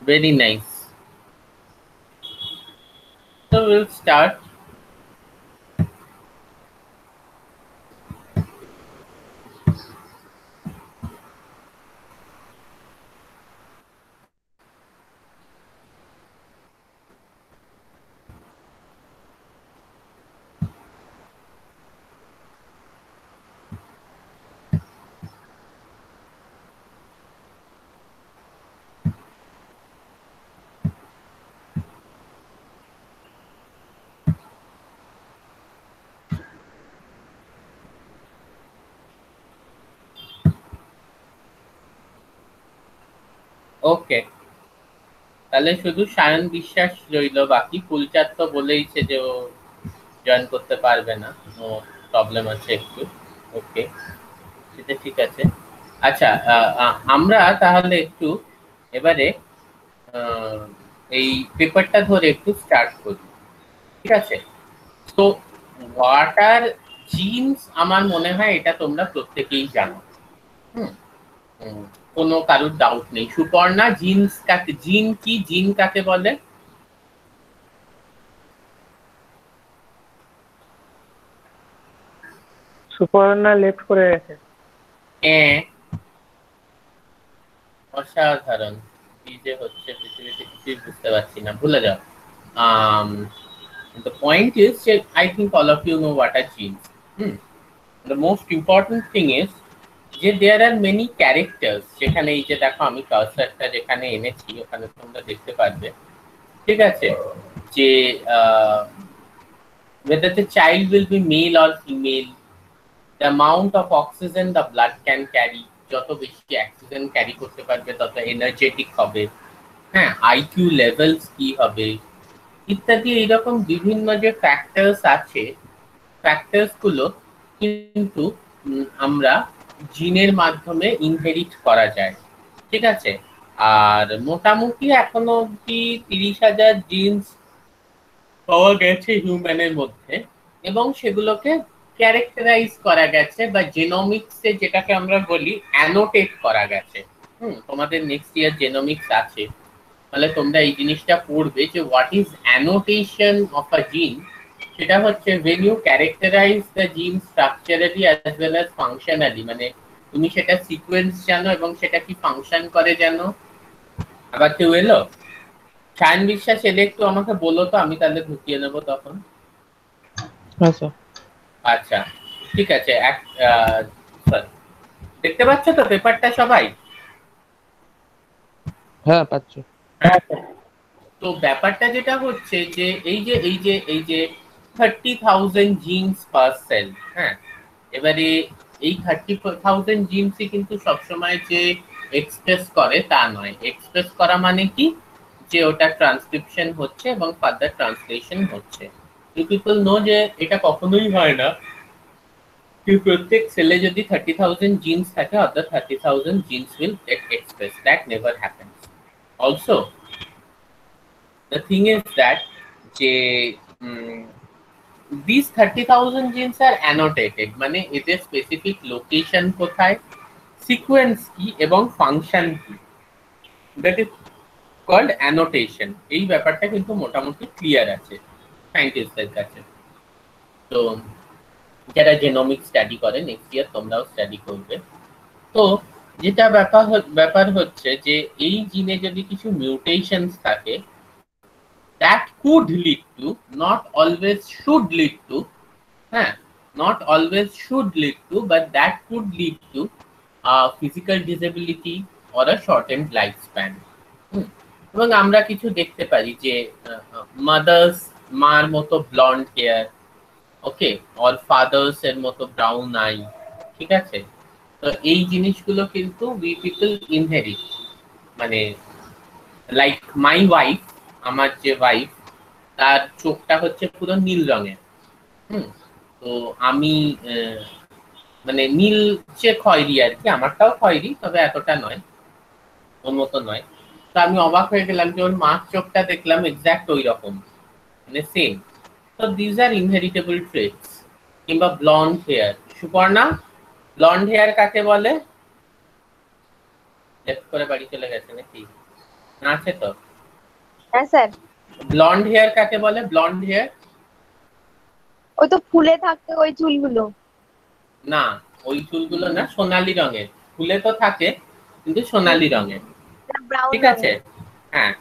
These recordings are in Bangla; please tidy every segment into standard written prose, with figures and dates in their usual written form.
Very nice. So we'll start. ওকে, তাহলে শুধু সায়ন বিশ্বাস রইল, বাকি ফুলচাঁদ তো বলেইছে যে ও জয়েন করতে পারবে না, ও প্রবলেম আছে একটু। ওকে, সেটা ঠিক আছে। আচ্ছা, আমরা তাহলে একটু এবারে আহ, এই পেপারটা ধরে একটু স্টার্ট করি, ঠিক আছে? তো হোয়াট আর জিনস, আমার মনে হয় এটা তোমরা প্রত্যেকেই জানো। হুম, হুম, কোনো কারোর ডাউট নেই। সুপর্ণা, জিনস কাকে, জিন কি, জিন কাকে বলে? সুপর্ণা লেফট করে গেছে। অসাধারণ। কি যে হচ্ছে পৃথিবীতে কিছুই বুঝতে পারছি না, ভুলে যাও। um the point is that I think all of you know what are genes. hmm. The most important thing is যে there are many characters, যেখানে এই যে দেখো আমি কার্সারটা যেখানে এনেছি ওখানে তোমরা দেখতে পারবে, ঠিক আছে, যে whether the child will be male or female, the amount of oxygen the blood can carry, যত বেশি অক্সিজেন ক্যারি করতে পারবে তত এনার্জেটিক হবে, হ্যাঁ, আইকিউ লেভেলস কি হবে, ইত্যাদি এইরকম বিভিন্ন যে ফ্যাক্টরস আছে, ফ্যাক্টরস গুলো কিন্তু আমরা জিনের মাধ্যমে ইনহেরিট করা যায়, ঠিক আছে? আর মোটামুটি এখনো অব্দি 30,000 জিনস পাওয়া গেছে হিউম্যানের মধ্যে, এবং সেগুলোকে ক্যারেক্টারাইজ করা গেছে বা জেনোমিক্সে যেটাকে আমরা বলি অ্যানোটেট করা গেছে। তোমাদের নেক্সট ইয়ার জেনোমিক্স আছে, তাহলে তোমরা এই জিনিসটা পড়বে যে what is annotation of a জিন। সেটা হচ্ছে when you characterize the gene structurally as well as functionally, মানে তুমি সেটা সিকোয়েন্স জানো এবং সেটা কি ফাংশন করে জানো। আবার কেউ এলো? সায়ন বিশ্বাস এলে একটু আমাকে বলো তো, আমি তাহলে ঢুকিয়ে নেবো তখন। আচ্ছা, আচ্ছা, ঠিক আছে। sorry, দেখতে পাচ্ছ তো পেপারটা সবাই? হ্যাঁ পাচ্ছ। হ্যাঁ। তো ব্যাপারটা যেটা হচ্ছে যে এই যে 30,000 জিনস পার সেল, হ্যাঁ, এবারে এই 30,000 জিনসই কিন্তু সবসময় যে এক্সপ্রেস করে তা নয়। এক্সপ্রেস করা মানে কি, যে ওটা ট্রান্সক্রিপশন হচ্ছে এবং ফার্দার ট্রান্সলেশন হচ্ছে। ইউ পিপল নো যে এটা কখনোই হয় না কি প্রত্যেক সেলে যদি 30,000 জিনস থাকে অর্থাৎ 30,000 genes will get express, that never happens. Also the thing is that যে these 30,000 genes are annotated, মানে এদের স্পেসিফিক লোকেশন কোথায়, সিকোয়েন্স কি এবং ফাংশন কি, দ্যাট ইজ কল্ড অ্যানোটেশন। এই ব্যাপারটা কিন্তু মোটামুটি ক্লিয়ার আছে সায়েন্টিস্টদের কাছে। তো যারা জেনোমিক স্টাডি করে, নেক্সট ইয়ার তোমরাও স্টাডি করবে। তো যেটা ব্যাপার হচ্ছে যে এই জিনে যদি কিছু মিউটেশনস থাকে, that could lead to, not always should lead to, হ্যাঁ, not always should lead to, but that could lead to physical disability or a shortened lifespan. এবং আমরা কিছু দেখতে পারি যে মাদার্স, মার মতো blond hair, okay, or father's এর মতো ব্রাউন আই, ঠিক আছে? তো এই জিনিসগুলো কিন্তু উই পিপল ইনহেরিট, মানে লাইক মাই ওয়াইফ, আমার যে ওয়াইফ, তার চোখটা হচ্ছে পুরো নীল রঙের। হুম, তো আমি মানে নীল যে খয়েরি আর কি, আমারটাও খয়েরি তবে এতটা নয়, ওর মতো নয়। তো আমি অবাক হয়ে গেলাম যে ওর মার চোখটা দেখলাম এক্সাক্ট ওই রকম, মানে সেম। তো দিজ আর ইনহেরিটেবল ট্রেটস। কিংবা blond hair, Suparna, blond hair কাকে বলে? লেফট করে বাড়ি চলে গেছে নাকি? আছে তো। হ্যাঁ স্যার। ব্লন্ড হেয়ার কাকে বলে? ব্লন্ড হেয়ার ওই তো ফুলে থাকে ওই চুলগুলো। না, ওই চুলগুলো না, সোনালী রঙের। ফুলে তো থাকে কিন্তু সোনালী রঙের। ব্রাউন ঠিক আছে, রঙের। হ্যাঁ।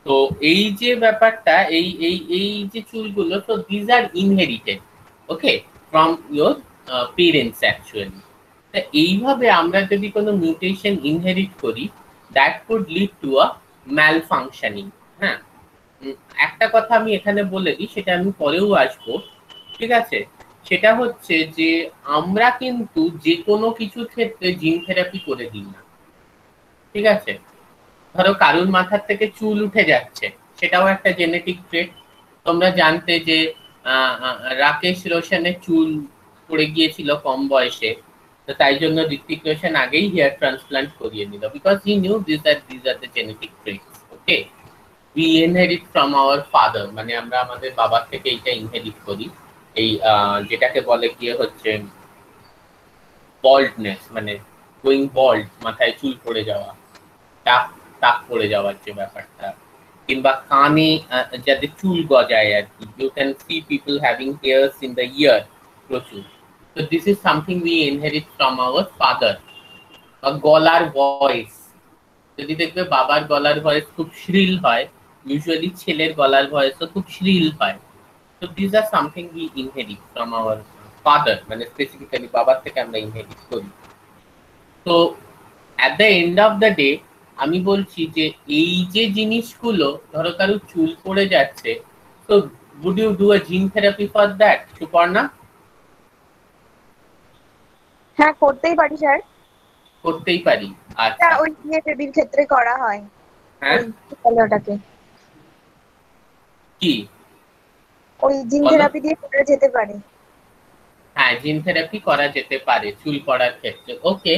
তো এই যে ব্যাপারটা, এই এই এই যে চুলগুলো, তো these are inherited, okay, from your parents actually. তা এইভাবে আমরা যদি কোনো মিউটেশন ইনহেরিট করি, that could lead to a malfunctioning. হ্যাঁ, একটা কথা আমি এখানে বলে দিই, সেটা আমি পরেও আসবো। ঠিক আছে, সেটা হচ্ছে যে আমরা কিন্তু যে কোনো কিছু ক্ষেত্রে জিন থেরাপি করে দিই না। ঠিক আছে, ধরো কারুর মাথার থেকে চুল উঠে যাচ্ছে, সেটাও একটা জেনেটিক ট্রেট। তোমরা জানতে যে রাকেশ রোশনের চুল পড়ে গিয়েছিল কম বয়সে, তো তাই জন্য ঋত্বিক রোশন আগেই হেয়ার ট্রান্সপ্লান্ট করিয়ে নিল, because he knew this are the genetic traits. Okay, we inherit from our father, মানে আমরা আমাদের বাবার থেকে এইটা ইনহেরিট করি। এই যেটাকে বলে গিয়ে হচ্ছে বল্ডনেস, মানে গোয়িং বল্ড, মাথায় চুল পড়ে যাওয়া, টাক টাক পড়ে যাওয়ার যে ব্যাপারটা, কিংবা কানে যাদের চুল গজায় আর কি, you can see people having hairs in the ear প্রচুর। তো this is something we inherit from our father. বা গলার ভয়েস, যদি দেখবে বাবার গলার ভয়েস খুব শ্রিল হয়, ইউজুয়ালি ছেলের গলার ভয়েসও খুব শ্রিল হয়। তো this are something we inherit from our father, মানে স্পেসিফিক্যালি বাবার থেকে আমরা ইনহেরিট করি। তো at the end of the day আমি বলছি যে এই যে জিনিসগুলো, ধরো কারো চুল পড়ে যাচ্ছে, তো would you do a gene therapy for that, Suparna? হ্যাঁ করতেই পারি স্যার। করতেই পারি, এটা আচ্ছা। ওই বিয়ে বেবির ক্ষেত্রে করা হয়। হ্যাঁ, ওই কি বলে ওটাকে, কি ওই জিন বলো? থেরাপি দিয়ে করা যেতে পারে। হ্যাঁ, জিন থেরাপি করা যেতে পারে চুল পড়ার ক্ষেত্রে। Okay,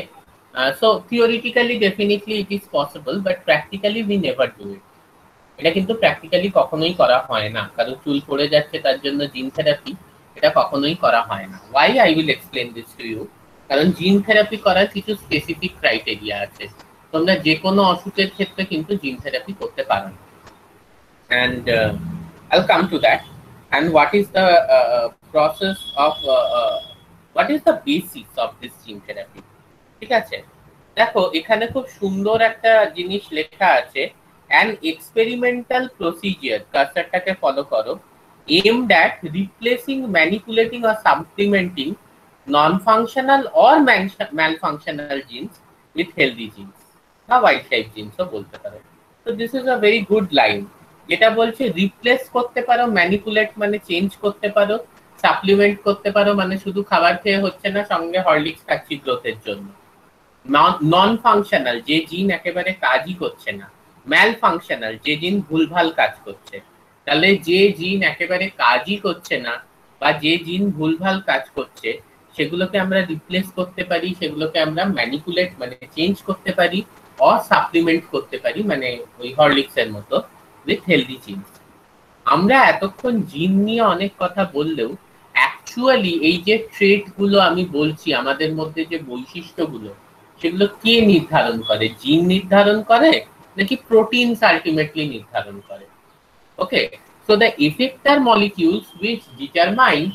so theoretically definitely it is possible, but practically we never do it. এটা কিন্তু প্র্যাকটিক্যালি কখনোই করা হয় না, কারণ চুল পড়ে যাচ্ছে তার জন্য জিন থেরাপি, এটা কখনোই করা হয় না। Why, I will explain this to you. কারণ জিন থেরাপি করার কিছু স্পেসিফিক ক্রাইটেরিয়া আছে। তোমরা যে কোনো অসুখের ক্ষেত্রে কিন্তু জিন থেরাপি করতে পারো না। And I'll come to that. And what is the process of what is the basis of this gene therapy? ঠিক আছে, দেখো এখানে খুব সুন্দর একটা জিনিস লেখা আছে, an experimental procedure, কার্সারটাকে ফলো করো, aimed at replacing, manipulating or supplementing non-functional or malfunctional genes with healthy genes, বা wild type genes ও বলতে পারো। তো this is a very good line, যেটা বলছে রিপ্লেস করতে পারো, ম্যানিপুলেট মানে চেঞ্জ করতে পারো, সাপ্লিমেন্ট করতে পারো মানে শুধু খাবার খেয়ে হচ্ছে না, সঙ্গে হরলিক্স খাচ্ছি গ্রোথের জন্য। নন ফাংশনাল, যে জিন একেবারে কাজই করছে না, ম্যাল ফাংশনাল, যে জিন ভুলভাল কাজ করছে। তাহলে যে জিন একেবারে কাজই করছে না বা যে জিন ভুলভাল কাজ করছে, সেগুলোকে আমরা রিপ্লেস করতে পারি, সেগুলোকে আমরা ম্যানিপুলেট মানে চেঞ্জ করতে পারি, অর সাপ্লিমেন্ট করতে পারি, মানে ওই হরলিক্স এর মতো, উইথ হেলদি জিন। আমরা এতক্ষণ জিন নিয়ে অনেক কথা বললেও অ্যাকচুয়ালি এই যে ট্রেট গুলো আমি বলছি, আমাদের মধ্যে যে বৈশিষ্ট্যগুলো, সেগুলো কে নির্ধারণ করে? জিন নির্ধারণ করে নাকি প্রোটিনস আলটিমেটলি নির্ধারণ করে? ওকে, so the effector molecules which determine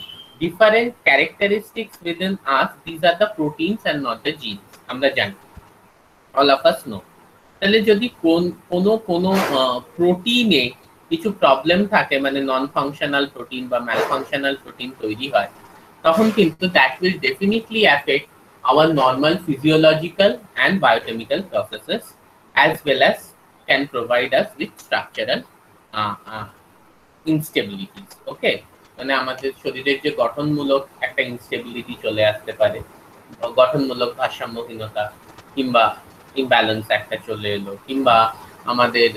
different characteristics within us, these are the proteins and not the genes, আমরা জানি, all of us know. তাহলে যদি কোনো কোনো প্রোটিনে কিছু প্রবলেম থাকে, মানে নন ফাংশনাল প্রোটিন বা ম্যালফাংশনাল প্রোটিন তৈরি হয়, তখন কিন্তু that will definitely affect our normal physiological and biochemical processes, as well as can provide us with structural instabilities. Okay, মানে আমাদের শরীরের যে গঠনমূলক একটা ইনস্টেবিলিটি চলে আসতে পারে, গঠনমূলক ভারসাম্যহীনতা কিংবা ইমব্যালেন্স একটা চলে এলো, কিংবা আমাদের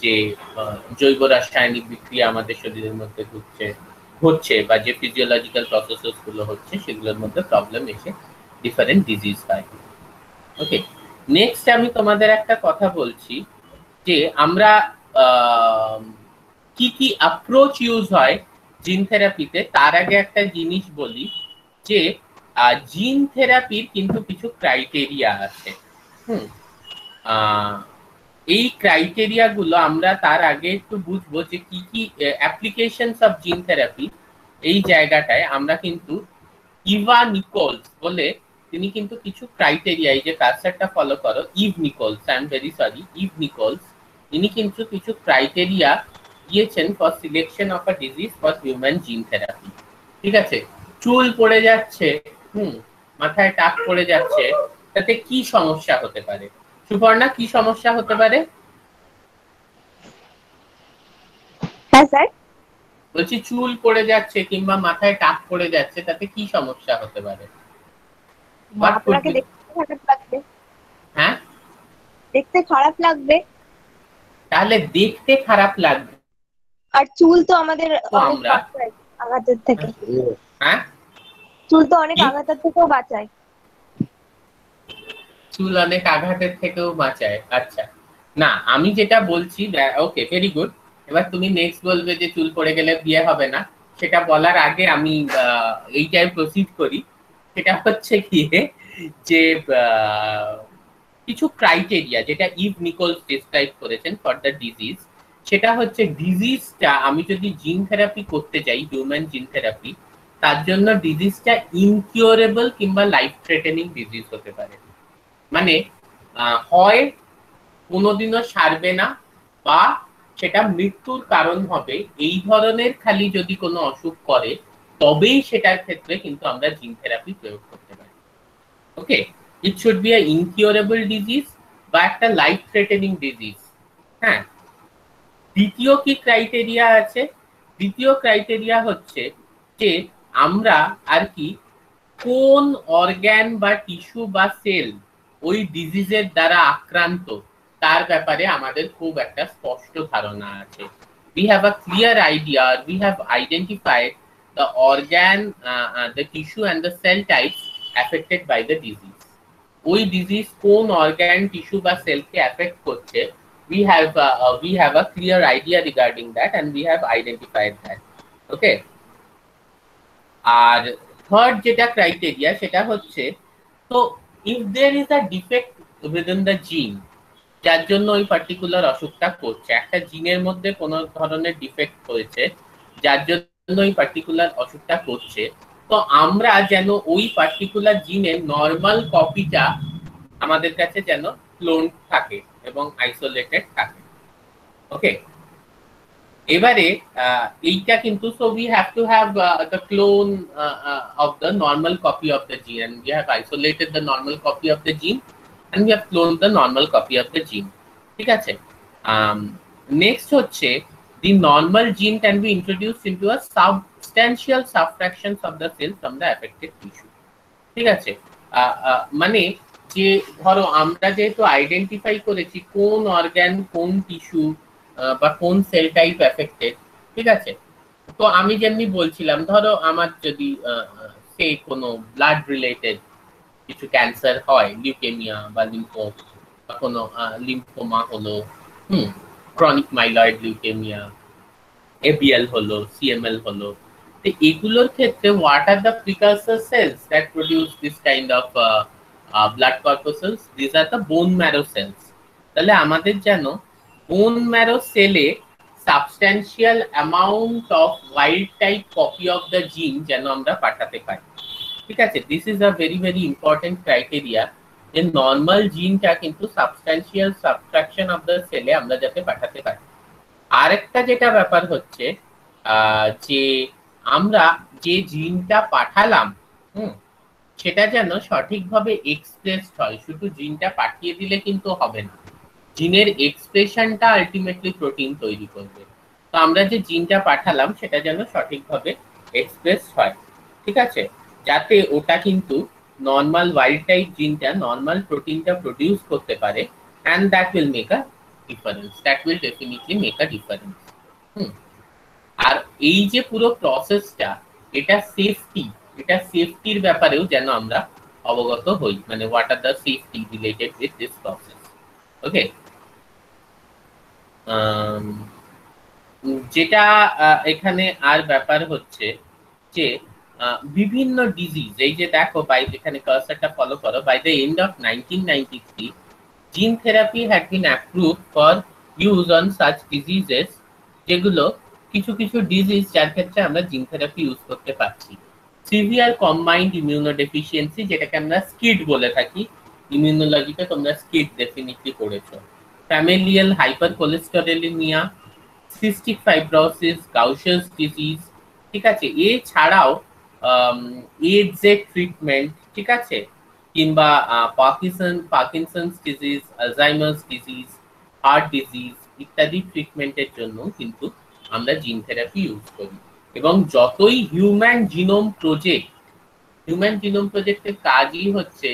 যে জৈব রাসায়নিক বিক্রিয়া আমাদের শরীরের মধ্যে হচ্ছে বা যে ফিজিওলজিক্যাল প্রসেসেস গুলো হচ্ছে, সেগুলোর মধ্যে প্রবলেম এসে ডিফারেন্ট ডিজিজ হয়। ওকে, নেক্সট আমি তোমাদের একটা কথা বলছি যে আমরা কি কি অ্যাপ্রোচ ইউজ হয় জিন থেরাপিতে। তার আগে একটা জিনিস বলি যে জিন থেরাপির কিন্তু কিছু ক্রাইটেরিয়া আছে। এই ক্রাইটেরিয়া গুলো আমরা তার আগে একটু বুঝবো যে কি কি অ্যাপ্লিকেশনস অফ জিন থেরাপি। এই জায়গাটায় আমরা কিন্তু ইভা নিকোলস বলে তিনি কিন্তু কিছু ক্রাইটেরিয়া, এই যে কার্সারটা ফলো করো, Eve Nichols, I am very sorry, Eve Nichols, তিনি কিন্তু কিছু ক্রাইটেরিয়া দিয়েছেন for selection of a disease for human gene therapy. ঠিক আছে, চুল পড়ে যাচ্ছে, মাথায় টাক পড়ে যাচ্ছে, তাতে কি সমস্যা হতে পারে? সুপর্ণা, কি সমস্যা হতে পারে? হ্যাঁ স্যার। বলছি চুল পড়ে যাচ্ছে কিংবা মাথায় টাক পড়ে যাচ্ছে, তাতে কি সমস্যা হতে পারে? আপনাকে দেখতে খারাপ লাগবে। হ্যাঁ, দেখতে খারাপ লাগবে। তাহলে দেখতে খারাপ লাগবে, আর চুল তো আমাদের তো অনেক আমরা বাঁচায় আঘাতের থেকে। হ্যাঁ, চুল তো অনেক আঘাতের থেকেও বাঁচায়। চুল অনেক আঘাতের থেকেও বাঁচায়, আচ্ছা। না, আমি যেটা বলছি, ওকে, ভেরি গুড। এবার তুমি নেক্সট বলবে যে চুল পড়ে গেলে বিয়ে হবে না, সেটা বলার আগে আমি এইটাই প্রসিড করি। সেটা হচ্ছে গিয়ে যে কিছু ক্রাইটেরিয়া যেটা ইভ নিকোলস ডিসক্রাইব করেছেন ফর দ্য ডিজিজ, সেটা হচ্ছে ডিজিজটা আমি যদি জিন থেরাপি করতে যাই, হিউম্যান জিন থেরাপি, তার জন্য ডিজিজটা ইনকিউরেবল কিংবা লাইফ থ্রেটেনিং ডিজিজ হতে পারে। মানে হয় কোনোদিনও সারবে না, বা সেটা মৃত্যুর কারণ হবে, এই ধরনের খালি যদি কোনো অসুখ করে, তবেই সেটার ক্ষেত্রে কিন্তু আমরা জিন থেরাপি প্রয়োগ করতে পারি। Okay, it should be a incurable disease বা একটা লাইফ থ্রেটেনিং ডিজিজ। হ্যাঁ, দ্বিতীয় কি ক্রাইটেরিয়া আছে? দ্বিতীয় ক্রাইটেরিয়া হচ্ছে যে আমরা আর কি কোন অর্গ্যান বা টিস্যু বা সেল ওই ডিজিজের দ্বারা আক্রান্ত, তার ব্যাপারে আমাদের খুব একটা স্পষ্ট ধারণা আছে। We have a clear idea, we have identified the organ, the tissue and the cell types affected by the disease. ওই ডিজিজ কোন অর্গান, টিস্যু বা সেলকে এফেক্ট করছে, we have a clear idea regarding that and we have identified that. Okay, আর থার্ড যেটা ক্রাইটেরিয়া সেটা হচ্ছে, তো if there is a defect within the gene, যার জন্য ওই পার্টিকুলার অসুখটা করছে, একটা জিনের মধ্যে কোনো ধরনের ডিফেক্ট হয়েছে যার জন্য ওই পার্টিকুলার অসুখটা করছে, তো আমরা যেন ওই পার্টিকুলার জিনের নর্মাল কপিটা আমাদের কাছে যেন ক্লোন থাকে এবং আইসোলেটেড থাকে। ওকে, এবারে এইটা কিন্তু, so we have to have the clone of the normal copy of the gene, and we have isolated the normal copy of the gene and we have cloned the normal copy of the gene. ঠিক আছে, নেক্সট হচ্ছে the normal gene can be introduced into a substantial subfractions of the cells from the affected tissue. ঠিক আছে, মানে যে ধরো আমরা যেহেতু আইডেন্টিফাই করেছি কোন অর্গান, কোন টিস্যু বা কোন সেল টাইপ এফেক্টেড, ঠিক আছে, তো আমি যেমনি বলছিলাম, ধরো আমার যদি সে কোনো ব্লাড রিলেটেড কিছু ক্যান্সার হয়, লিউকেমিয়া বা লিম্ফো বা কোনো লিম্ফোমা হলো, ক্রনিক মাইলয়েড লিউকেমিয়া, এবিএল হলো, সিএমএল হলো, তো এগুলোর ক্ষেত্রে what are the precursor cells that produce this kind of blood corpuscles? This are the bone marrow cells. তাহলে আমাদের যেন বোন ম্যারো সেলে substantial amount of wild type copy of the gene যেন আমরা পাঠাতে পারি। ঠিক আছে, this is a very very important criteria, যে নর্মাল জিনটা কিন্তু সাবস্ট্যান্সিয়াল সাবট্রাকশন অফ দ্য সেলে আমরা যাতে পাঠাতে পারি। আরেকটা যেটা ব্যাপার হচ্ছে যে আমরা যে জিনটা পাঠালাম, সেটা যেন সঠিকভাবে এক্সপ্রেসড হয়। শুধু জিনটা পাঠিয়ে দিলে কিন্তু হবে না, জিনের এক্সপ্রেশনটা আলটিমেটলি প্রোটিন তৈরি করবে। তো আমরা যে জিনটা পাঠালাম সেটা যেন সঠিকভাবে এক্সপ্রেস হয়, ঠিক আছে, যাতে ওটা কিন্তু নর্মাল ওয়াইল্ড টাইপ জিনটা নর্মাল প্রোটিনটা প্রডিউস করতে পারে, and that will make a difference, that will definitely make a difference. আর এই যে পুরো প্রসেসটা, এটা সেফটি, এটা সেফটির ব্যাপারেও যেন আমরা অবগত হই, মানে what are the safety related with this process. Okay, যেটা এখানে আর ব্যাপার হচ্ছে যে বিভিন্ন ডিজিজ, এই যে দেখো বাই, এখানে কার্সারটা ফলো করো, by the end of 1993 gene therapy had been approved for use on such diseases যেগুলো কিছু কিছু ডিজিজ যার ক্ষেত্রে আমরা জিন থেরাপি ইউজ করতে পারছি। সিভিয়ার কম্বাইন্ড ইমিউনোডেফিসিয়েন্সি, যেটাকে আমরা স্কিড বলে থাকি, ইমিউনোলজিতে তোমরা স্কিড ডেফিনিটলি পড়েছো। ফ্যামিলিয়াল হাইপারকোলেস্টেরোলিমিয়া, সিস্টিক ফাইব্রোসিস, গাউশাস ডিজিজ, ঠিক আছে। এছাড়াও এইডস এর ট্রিটমেন্ট, ঠিক আছে, কিংবা Parkinson's disease, Alzheimer's disease, heart disease ইত্যাদি ট্রিটমেন্টের জন্য কিন্তু আমরা জিন থেরাপি ইউজ করি। এবং যতই হিউম্যান জিনোম প্রজেক্টের কাজই হচ্ছে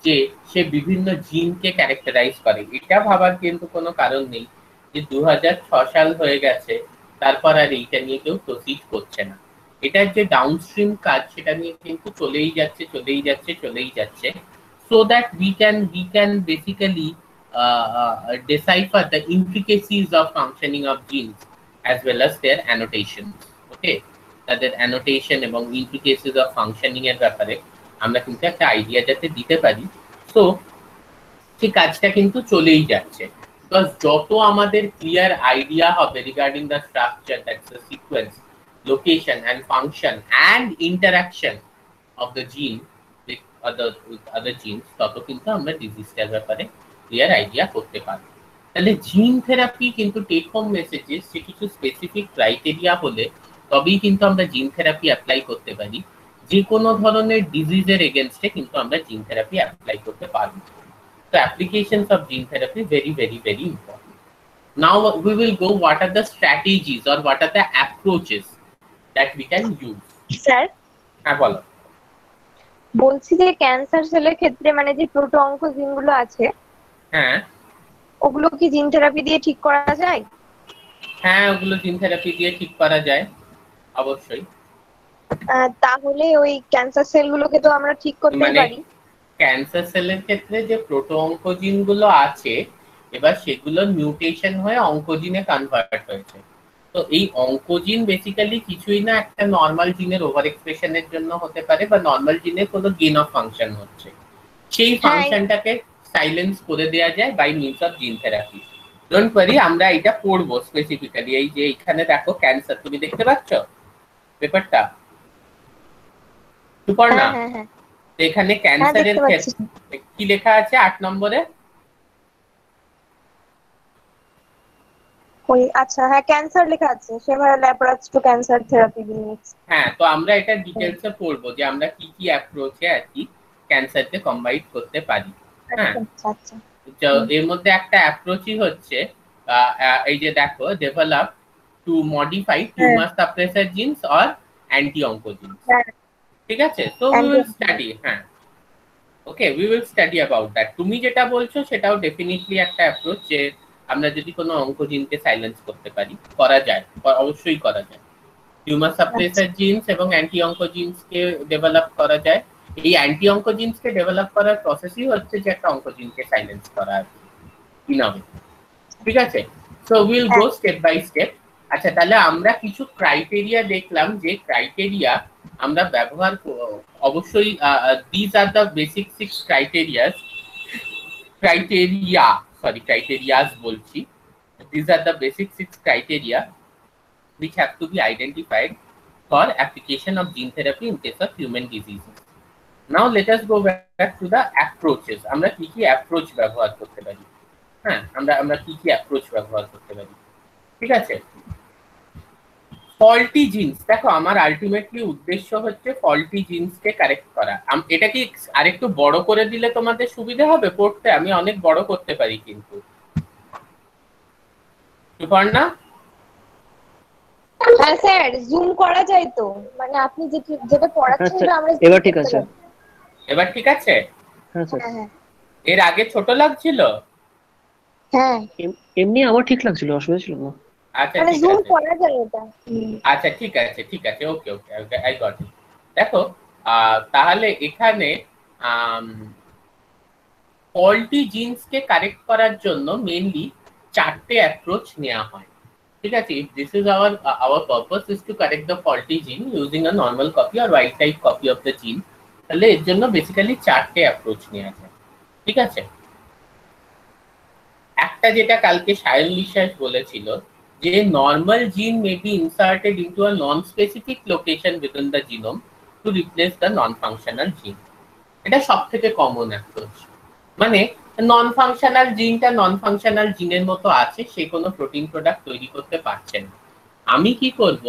যে সে বিভিন্ন জিনকে ক্যারেক্টারাইজ করে। এটা ভাবার কিন্তু কোনো কারণ নেই যে 2006 সাল হয়ে গেছে তারপর আর এইটা নিয়ে কেউ প্রসিড করছে না। এটার যে ডাউনস্ট্রিম কাজ সেটা নিয়ে কিন্তু চলেই যাচ্ছে so that we can basically decipher the intricacies of functioning of genes as well as their annotations. Okay, তাদের annotation এবং intricacies of functioning এর ব্যাপারে আমরা কিন্তু একটা আইডিয়া যাতে দিতে পারি। সো সেই কাজটা কিন্তু চলেই যাচ্ছে। Because যত আমাদের ক্লিয়ার আইডিয়া হবে regarding the structure, that's the sequence, location and function and interaction of the gene with other genes, তত কিন্তু আমরা ডিজিজটার ব্যাপারে ক্লিয়ার আইডিয়া করতে পারব। তাহলে জিন থেরাপি কিন্তু টেক হোম মেসেজেস যে কিছু স্পেসিফিক ক্রাইটেরিয়া হলে তবেই কিন্তু আমরা জিন থেরাপি অ্যাপ্লাই করতে পারি। যে কোনো ধরনের ডিজিজের এগেনস্টে কিন্তু আমরা জিন থেরাপি অ্যাপ্লাই করতে পারব। So applications of gene therapy very important. Now we will go what are the strategies or what are the approaches that we can use. Sir, হ্যাঁ বলো। বলছি যে ক্যান্সার সেলের ক্ষেত্রে মানে যে প্রোটো অঙ্কোজিন গুলো আছে, হ্যাঁ, ওগুলো কি জিন থেরাপি দিয়ে ঠিক করা যায়? হ্যাঁ, ওগুলো জিন থেরাপি দিয়ে ঠিক করা যায় অবশ্যই। তাহলে ওই ক্যান্সার সেলগুলোকে তো আমরা ঠিক করতে পারি। ক্যান্সার সেলের ক্ষেত্রে যে প্রোটো অঙ্কোজিন গুলো আছে, এবার সেগুলো মিউটেশন হয়ে অঙ্কোজিনে কনভার্ট হয়েছে। তো এই অঙ্কোজিন বেসিক্যালি কিছুই না, একটা নর্মাল জিনের ওভার এক্সপ্রেশনের জন্য হতে পারে বা নর্মাল জিনের কোনো গেইন অফ ফাংশন হচ্ছে, সেই ফাংশনটাকে সাইলেন্স করে দেওয়া যায় by means of gene therapy. Don't worry, আমরা এটা পড়বো স্পেসিফিক্যালি। এই যে এখানে দেখো ক্যান্সার, তুমি দেখতে পাচ্ছ পেপারটা? সুপর্ণা, এখানে ক্যান্সারের ক্ষেত্রে কি লেখা আছে 8 নম্বরে? ওই আচ্ছা, হ্যাঁ, ক্যান্সার লেখা আছে, several approach to cancer therapy beginnings. হ্যাঁ, তো আমরা এটা ডিটেইলসে পড়বো যে আমরা কি কি অ্যাপ্রোচে আর কি ক্যান্সারকে কম্বাইন করতে পারি। হ্যাঁ, আচ্ছা, এর মধ্যে একটা অ্যাপ্রোচই হচ্ছে এই যে দেখো, develop to modify tumour suppressor genes or anti oncogenes. ঠিক আছে, তো উই উইল স্টাডি। হ্যাঁ, okay, we will study about that. তুমি যেটা বলছো সেটাও ডেফিনেটলি একটা অ্যাপ্রোচ, যে আমরা যদি কোনো অঙ্কোজিনকে সাইলেন্স করতে পারি, করা যায়, অবশ্যই করা যায়। টিউমার সাপ্রেসর জিনস এবং অ্যান্টি অনকোজিনসকে ডেভেলপ করা যায়। এই অ্যান্টি অনকোজিনসকে ডেভেলপ করার প্রসেসই হচ্ছে যে একটা অনকোজিনকে সাইলেন্স করা আর কি নামে। ঠিক আছে, so will go step by step. আচ্ছা, তাহলে আমরা কিছু ক্রাইটেরিয়া দেখলাম, যে ক্রাইটেরিয়া আমরা ব্যবহার অবশ্যই this are the basic 6 criterias বলছি। This are the basic 6 criteria which have to be identified for application of gene therapy in case of human diseases. Now let us go back to the approaches. আমরা কি কি অ্যাপ্রোচ ব্যবহার করতে পারি? হ্যাঁ, আমরা কি কি অ্যাপ্রোচ ব্যবহার করতে পারি? ঠিক আছে, ফল্টি জিনস, দেখো আমার আলটিমেটলি উদ্দেশ্য হচ্ছে ফল্টি জিনসকে কারেক্ট করা। এটা কি আরেকটু বড় করে দিলে তোমাদের সুবিধা হবে পড়তে? আমি অনেক বড় করতে পারি কিন্তু। সুপর্ণা? হ্যাঁ স্যার, জুম করা যায় তো, মানে আপনি যেটা পড়াচ্ছেন আমরা। এবার ঠিক আছে? এবার ঠিক আছে? হ্যাঁ স্যার। এর আগে ছোট লাগছিল? হ্যাঁ, এমনি আমার ঠিক লাগছিল, অসুবিধা ছিল না। আচ্ছা, মানে জুম করা যায় এটা। আচ্ছা, ঠিক আছে, ওকে, আই গট ইট। দেখো, তাহলে এখানে ফল্টি জিনসকে কারেক্ট করার জন্য মেইনলি 4টে অ্যাপ্রোচ নেওয়া হয়। ঠিক আছে, if this is our purpose is to correct the faulty gene using a normal copy or wild type copy of the gene, তাহলে এর জন্য বেসিক্যালি 4টে অ্যাপ্রোচ নেওয়া যায়। ঠিক আছে, একটা যেটা কালকে সায়ন বিশ্বাস বলেছিল যে নর্মাল জিন may be inserted into a non specific location within the genome to replace the non functional জিন। এটা সব থেকে কমন অ্যাপ্রোচ। মানে নন ফাংশনাল জিনটা নন ফাংশনাল জিনের মতো আছে, সে কোনো প্রোটিন প্রোডাক্ট তৈরি করতে পারছে না। আমি কি করব,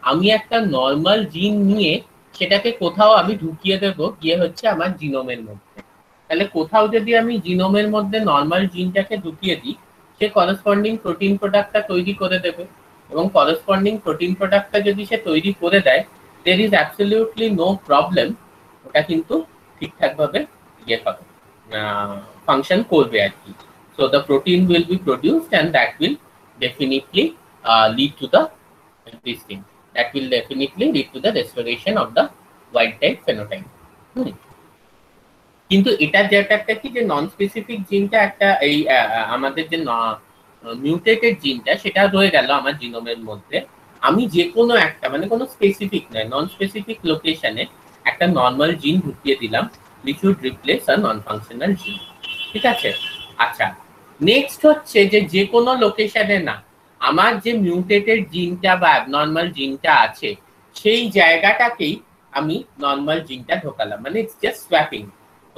আমি একটা নর্মাল জিন নিয়ে সেটাকে কোথাও আমি ঢুকিয়ে দেবো গিয়ে হচ্ছে আমার জিনোমের মধ্যে। তাহলে কোথাও যদি আমি জিনোমের মধ্যে নর্মাল জিনটাকে ঢুকিয়ে দিই, সে করসপন্ডিং প্রোটিন প্রোডাক্টটা তৈরি করে দেবে, এবং করসপন্ডিং প্রোটিন প্রোডাক্টটা যদি সে তৈরি করে দেয়, there is absolutely no problem, ওটা কিন্তু ঠিকঠাকভাবে ইয়ে হবে, ফাংশন করবে আর কি। So the protein will be produced and that will definitely lead to the this thing, that will definitely lead to the restoration of the wild type phenotype. কিন্তু এটা যেটা একটা কি যে নন স্পেসিফিক জিনটা একটা এই আমাদের যে মিউটেটেড জিনটা সেটা রয়ে গেল আমার জিনোমের মধ্যে, আমি যে কোনো একটা মানে কোনো স্পেসিফিক নয় নন স্পেসিফিক লোকেশনে একটা নর্মাল জিন ঢুকিয়ে দিলাম which would replace a non functional gene। ঠিক আছে, আচ্ছা নেক্সট হচ্ছে যে যে কোনো লোকেশনে না, আমার যে মিউটেটেড জিনটা বা অ্যাবনর্মাল জিনটা আছে সেই জায়গাটাকেই আমি নর্মাল জিনটা ঢোকালাম, মানে ইটস জাস্ট স্ওয়াপিং।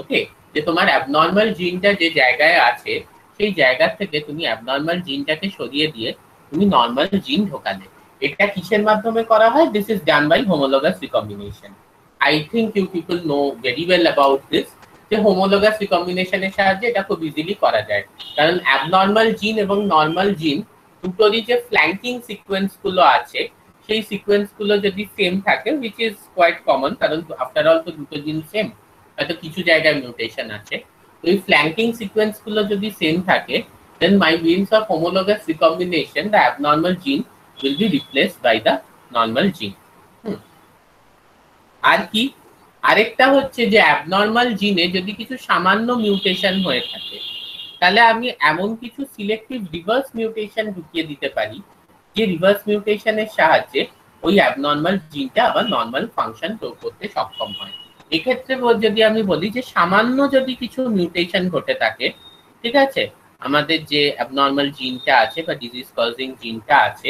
ওকে, যে তোমার অ্যাবনর্মাল জিনটা যে জায়গায় আছে সেই জায়গা থেকে তুমি অ্যাবনর্মাল জিনটাকে সরিয়ে দিয়ে তুমি নর্মাল জিন ঢোকালে। এটা কিসের মাধ্যমে করা হয়? This is done by homologous recombination. I think you people know very well about this, যে হোমোলোগাস রিকম্বিনেশনের সাহায্যে এটা খুব ইজিলি করা যায়। কারণ অ্যাবনর্মাল জিন এবং নর্মাল জিন দুটোরই যে ফ্ল্যাঙ্কিং সিকোয়েন্স গুলো আছে সেই সিকোয়েন্স গুলো যদি সেম থাকে, which is quite common, কারণ আফটার অল তো দুটো জিন সেম, হয়তো কিছু জায়গায় মিউটেশন আছে, তো এই ফ্ল্যাঙ্কিং সিকোয়েন্স গুলো যদি সেম থাকে, then by means of homologous recombination the abnormal gene will be replaced by the normal gene। আর কি আরেকটা হচ্ছে যে অ্যাবনর্মাল জিনে যদি কিছু সামান্য মিউটেশন হয়ে থাকে, তাহলে আমি এমন কিছু সিলেক্টিভ রিভার্স মিউটেশন ঢুকিয়ে দিতে পারি যে রিভার্স মিউটেশনের সাহায্যে ওই অ্যাবনর্মাল জিনটা আবার নর্মাল ফাংশন করতে সক্ষম হয়। এক্ষেত্রে যদি আমি বলি যে সামান্য যদি কিছু মিউটেশন ঘটে থাকে, ঠিক আছে, আমাদের যে অ্যাবনর্মাল জিনটা আছে বা ডিজিজ কজিং জিনটা আছে,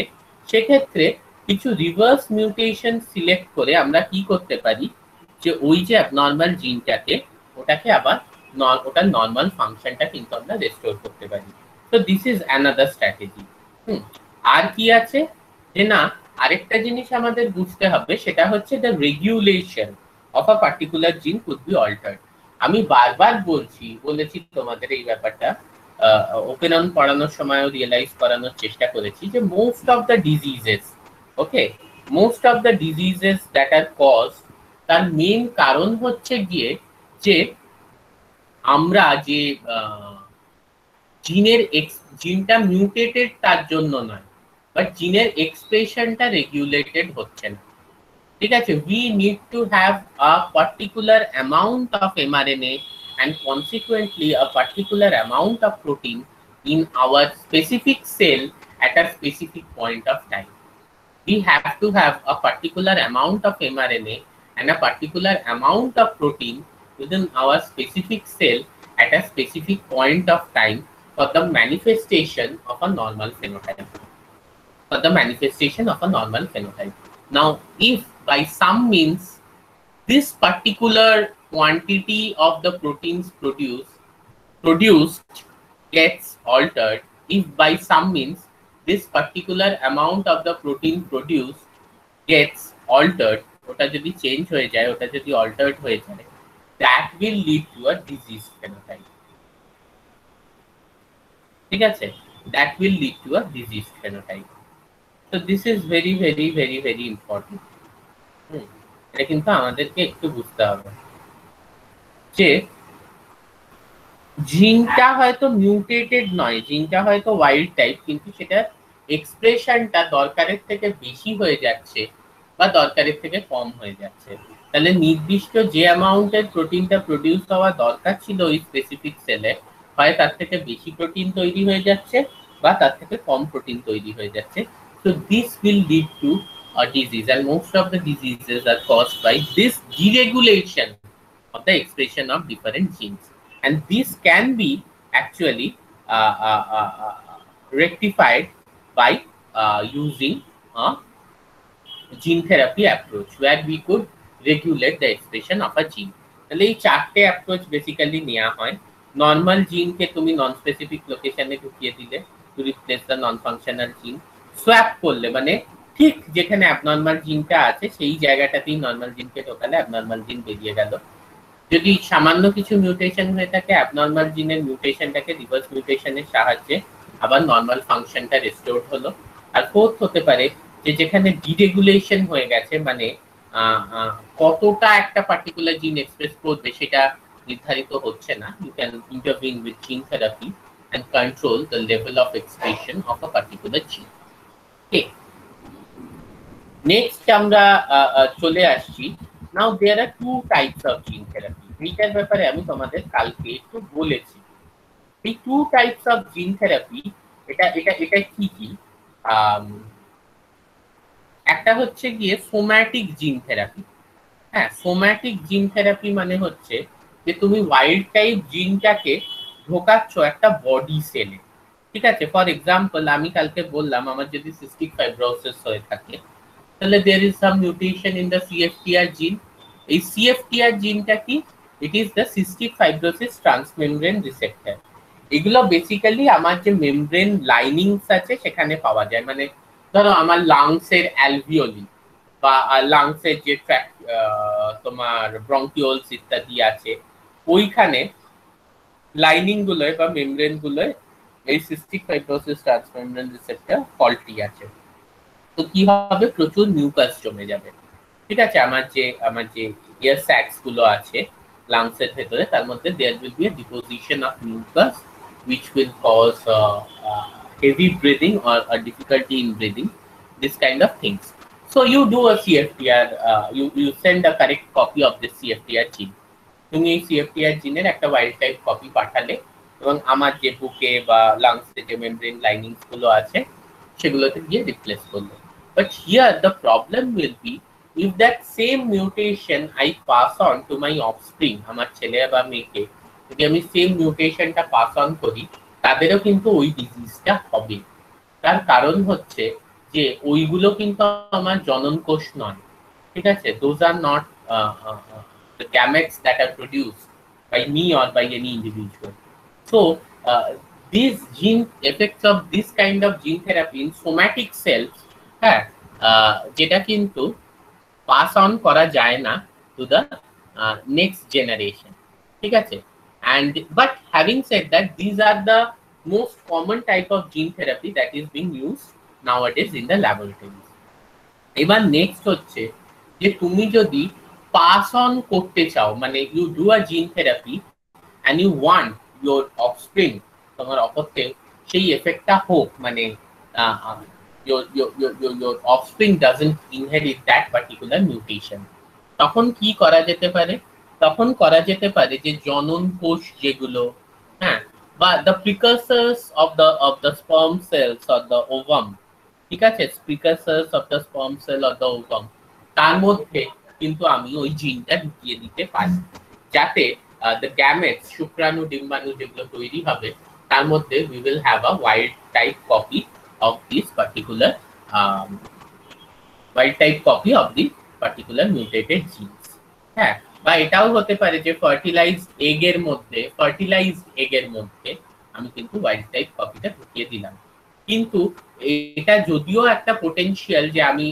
সেক্ষেত্রে কিছু রিভার্স মিউটেশন সিলেক্ট করে আমরা কি করতে পারি যে ওই যে অ্যাবনর্মাল জিনটাকে ওটাকে আবার ওটার নর্মাল ফাংশনটা কিন্তু আমরা রেস্টোর করতে পারি। তো দিস ইজ অ্যানাদার স্ট্র্যাটেজি। আর কি আছে যে না, আরেকটা জিনিস আমাদের বুঝতে হবে, সেটা হচ্ছে the regulation of a particular জিন কুড বি অল্টার্ড। আমি বারবার বলেছি তোমাদের এই ব্যাপারটা, ওপেন অন পড়ানোর সময়ও রিয়েলাইজ করানোর চেষ্টা করেছি যে most of the diseases, okay, most of the diseases that are cause, তার মেইন কারণ হচ্ছে গিয়ে যে আমরা যে জিনটা মিউটেটেড তার জন্য নয়, বাট জিনের এক্সপ্রেশনটা রেগুলেটেড হচ্ছে না। ঠিক আছে, we need to have a particular amount of mRNA and consequently a particular amount of protein in our specific cell at a specific point of time. We have to have a particular amount of mRNA and a particular amount of protein within our specific cell at a specific point of time for the manifestation of a normal phenotype. For the manifestation of a normal phenotype. Now, if by some means this particular quantity of the proteins produced gets altered, if by some means this particular amount of the protein produced gets altered, ওটা যদি চেঞ্জ হয়ে যায়, ওটা যদি অল্টার্ড হয়ে যায়, that will lead to a disease phenotype। ঠিক আছে, that will lead to a disease phenotype। So this is very very very very important। এটা কিন্তু আমাদেরকে একটু বুঝতে হবে যে জিনটা হয়তো মিউটেটেড নয়, জিনটা হয়তো ওয়াইল্ড টাইপ, কিন্তু সেটা এক্সপ্রেশনটা দরকারের থেকে বেশি হয়ে যাচ্ছে বা দরকারের থেকে কম হয়ে যাচ্ছে। তাহলে নির্দিষ্ট যে অ্যামাউন্টের প্রোটিনটা প্রডিউস হওয়া দরকার ছিল ওই স্পেসিফিক সেলে, হয় তার থেকে বেশি প্রোটিন তৈরি হয়ে যাচ্ছে বা তার থেকে কম প্রোটিন তৈরি হয়ে যাচ্ছে। So this will lead to a disease, and most of the diseases are caused by this deregulation of the expression of different genes, and this can be actually rectified by using a gene therapy approach where we could regulate the expression of a gene. তাহলে এই চারটে অ্যাপ্রোচ বেসিক্যালি নেওয়া হয়। নর্মাল জিনকে তুমি নন স্পেসিফিক লোকেশনে ঢুকিয়ে দিলে to replace the non functional জিন, সোয়াপ করলে মানে ঠিক যেখানে অ্যাবনর্মাল জিনটা আছে সেই জায়গাটাতেই নর্মাল জিনকে ঢোকালে অ্যাবনর্মাল জিন বেরিয়ে গেল। যদি সামান্য কিছু মিউটেশন হয়ে থাকে অ্যাবনর্মাল জিনের মিউটেশনটাকে রিভার্স মিউটেশনের সাহায্যে আবার নর্মাল ফাংশনটা রেস্টোর হলো। আর ফোর্থ হতে পারে যে যেখানে ডিরেগুলেশন হয়ে গেছে মানে কতটা একটা পার্টিকুলার জিন এক্সপ্রেস করবে সেটা নির্ধারিত হচ্ছে না, you can intervene with gene therapy and control the level of expression of a particular gene. Okay. Next আমরা চলে আসছি, now there are two types of gene therapy. এইটার ব্যাপারে আমি তোমাদের কালকে একটু বলেছি। এই two types of gene therapy এটা কি কি? একটা হচ্ছে গিয়ে সোম্যাটিক জিন থেরাপি। হ্যাঁ, সোম্যাটিক জিন থেরাপি মানে হচ্ছে যে তুমি ওয়াইল্ড টাইপ জিনটাকে ঢোকাচ্ছ একটা বডি সেলে, ঠিক আছে? ফর এক্সাম্পল আমি কালকে বললাম আমার যদি সিস্টিক ফাইব্রোসিস হয়ে থাকে তাহলে there is some mutation in the CFTR gene. এই সিএফটিআর জিনটা কি? It is the cystic fibrosis transmembrane receptor. এগুলো বেসিক্যালি আমার যে মেমব্রেন লাইনিংস আছে সেখানে পাওয়া যায়। মানে ধরো আমার লাংসের অ্যালভিওলি বা লাংসের যে তোমার ব্রঙ্কিওলস ইত্যাদি আছে ওইখানে লাইনিং গুলোয় বা মেমব্রেন গুলোয় এই cystic fibrosis transmembrane receptor faulty আছে। তো কি হবে? প্রচুর মিউকাস জমে যাবে, ঠিক আছে? আমার যে এয়ার স্যাকস গুলো আছে লাংসের ভেতরে তার মধ্যে there will be a deposition of mucus which will cause heavy breathing or a difficulty in breathing, this kind of things. So you do a CFTR, you send a correct copy of this CFTR gene. তুমি এই CFTR জিনের একটা ওয়াইল্ড টাইপ কপি পাঠালে এবং আমার যে বুকে বা লাংসে যে মেমব্রেন লাইনিংস গুলো আছে সেগুলোতে গিয়ে রিপ্লেস করলো। But here the problem will be if that same mutation I pass on to my offspring, আমার ছেলে বা মেয়েকে যদি আমি সেম মিউটেশনটা পাস অন করি তাদেরও কিন্তু ওই ডিজিজটা হবে। তার কারণ হচ্ছে যে ওইগুলো কিন্তু আমার জনন কোষ নয়, ঠিক আছে? Those are not the gametes that are produced by me or by any individual. So these gene effects of this kind of gene therapy in somatic cells, হ্যাঁ, যেটা কিন্তু পাস অন করা যায় না to the next generation, ঠিক আছে? And but having said that, these are the most common type of gene therapy that is being used nowadays in the laboratories. এবার নেক্সট হচ্ছে যে তুমি যদি পাস অন করতে চাও মানে you do a gene therapy and you want your offspring তোমার অপত্যে সেই এফেক্টটা হোক, মানে your offspring doesn't inherit that particular mutation, তখন কি করা যেতে পারে? তখন করা যেতে পারে যে জনন কোষ যেগুলো, হ্যাঁ, বা the precursors of the sperm cells or the ovum, ঠিক আছে? precursors of the sperm cell or the ovum, তার মধ্যে কিন্তু আমি ওই জিনটা ঢুকিয়ে দিতে পারি যাতে the gametes শুক্রাণু ডিম্বাণু যেগুলো তৈরি হবে তার মধ্যে we will have a wild type copy of this particular mutated genes. হ্যাঁ, বা এটাও হতে পারে যে ফার্টিলাইজড এগের মধ্যে আমি কিন্তু ওয়াইল্ড টাইপ কপিটা ঢুকিয়ে দিলাম। কিন্তু এটা যদিও একটা পোটেনশিয়াল যে আমি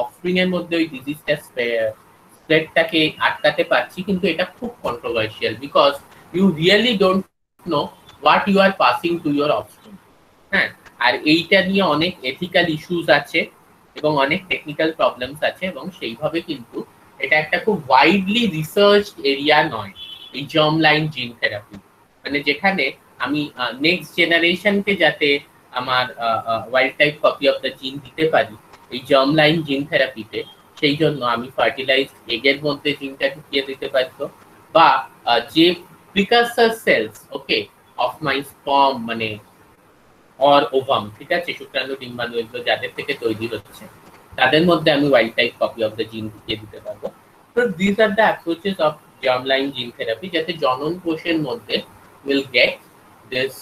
অফস্প্রিং এর মধ্যে ওই ডিজিজটা স্প্রেডটাকে আটকাতে পারছি, কিন্তু এটা খুব controversial because you really don't know what you are passing to your offspring. হ্যাঁ, আর এইটা নিয়ে অনেক এথিক্যাল ইস্যুস আছে এবং অনেক টেকনিক্যাল প্রবলেমস আছে এবং সেইভাবে কিন্তু এটা একটা খুব ওয়াইডলি রিসার্চ এরিয়া নয় এই জার্ম লাইন জিন থেরাপি, মানে যেখানে আমি নেক্সট জেনারেশনকে যাতে আমার wild type copy of the জিন দিতে পারি এই জার্ম লাইন জিন থেরাপিতে, সেই জন্য আমি ফার্টিলাইজড এগের মধ্যে জিনটা ঢুকিয়ে দিতে পারতো বা যে precursor cells okay of my sperm মানে অর ওভাম, ঠিক আছে, শুক্রাণু ডিম্বাণু এগুলো যাদের থেকে তৈরি হচ্ছে তাদের মধ্যে আমি wild type copy of the জিন ঢুকিয়ে দিতে পারবো। তো this are the approaches of germ line gene therapy যাতে জনন কোষের মধ্যে will get this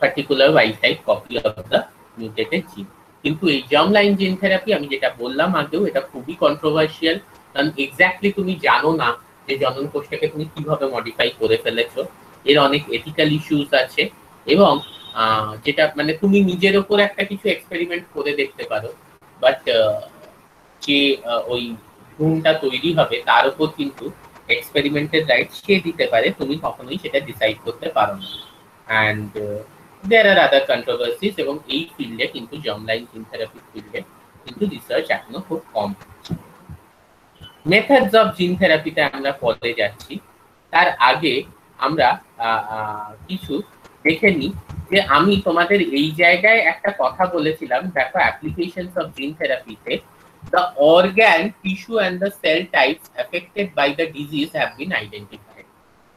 particular wild type copy of the mutated gene. কিন্তু এই germline gene therapy আমি যেটা বললাম আগেও, এটা খুবই কন্ট্রোভার্সিয়াল, কারণ এক্স্যাক্টলি তুমি জানো না যে জনন কোষটাকে তুমি কিভাবে মডিফাই করে ফেলেছো। এর অনেক এথিক্যাল ইস্যুস আছে, এবং যেটা মানে তুমি নিজের ওপর একটা কিছু এক্সপেরিমেন্ট করে দেখতে পারো, বাট যে ওই ভ্রূণটা তৈরি হবে তার উপর কিন্তু এক্সপেরিমেন্টের রাইট সে দিতে পারে, তুমি কখনোই সেটা ডিসাইড করতে পারো না। And there R other controversies, এবং এই ফিল্ডে কিন্তু জার্মলাইন জিন থেরাপি ফিল্ডে কিন্তু রিসার্চ এখনো খুব কম। মেথডস অফ জিন থেরাপিতে আমরা পরে যাচ্ছি, তার আগে আমরা কিছু দেখে নিই যে আমি তোমাদের এই জায়গায় একটা কথা বলেছিলাম, দেখো অ্যাপ্লিকেশনস অফ জিন থেরাপিতে the organ, tissue and the cell types affected by the disease have been identified.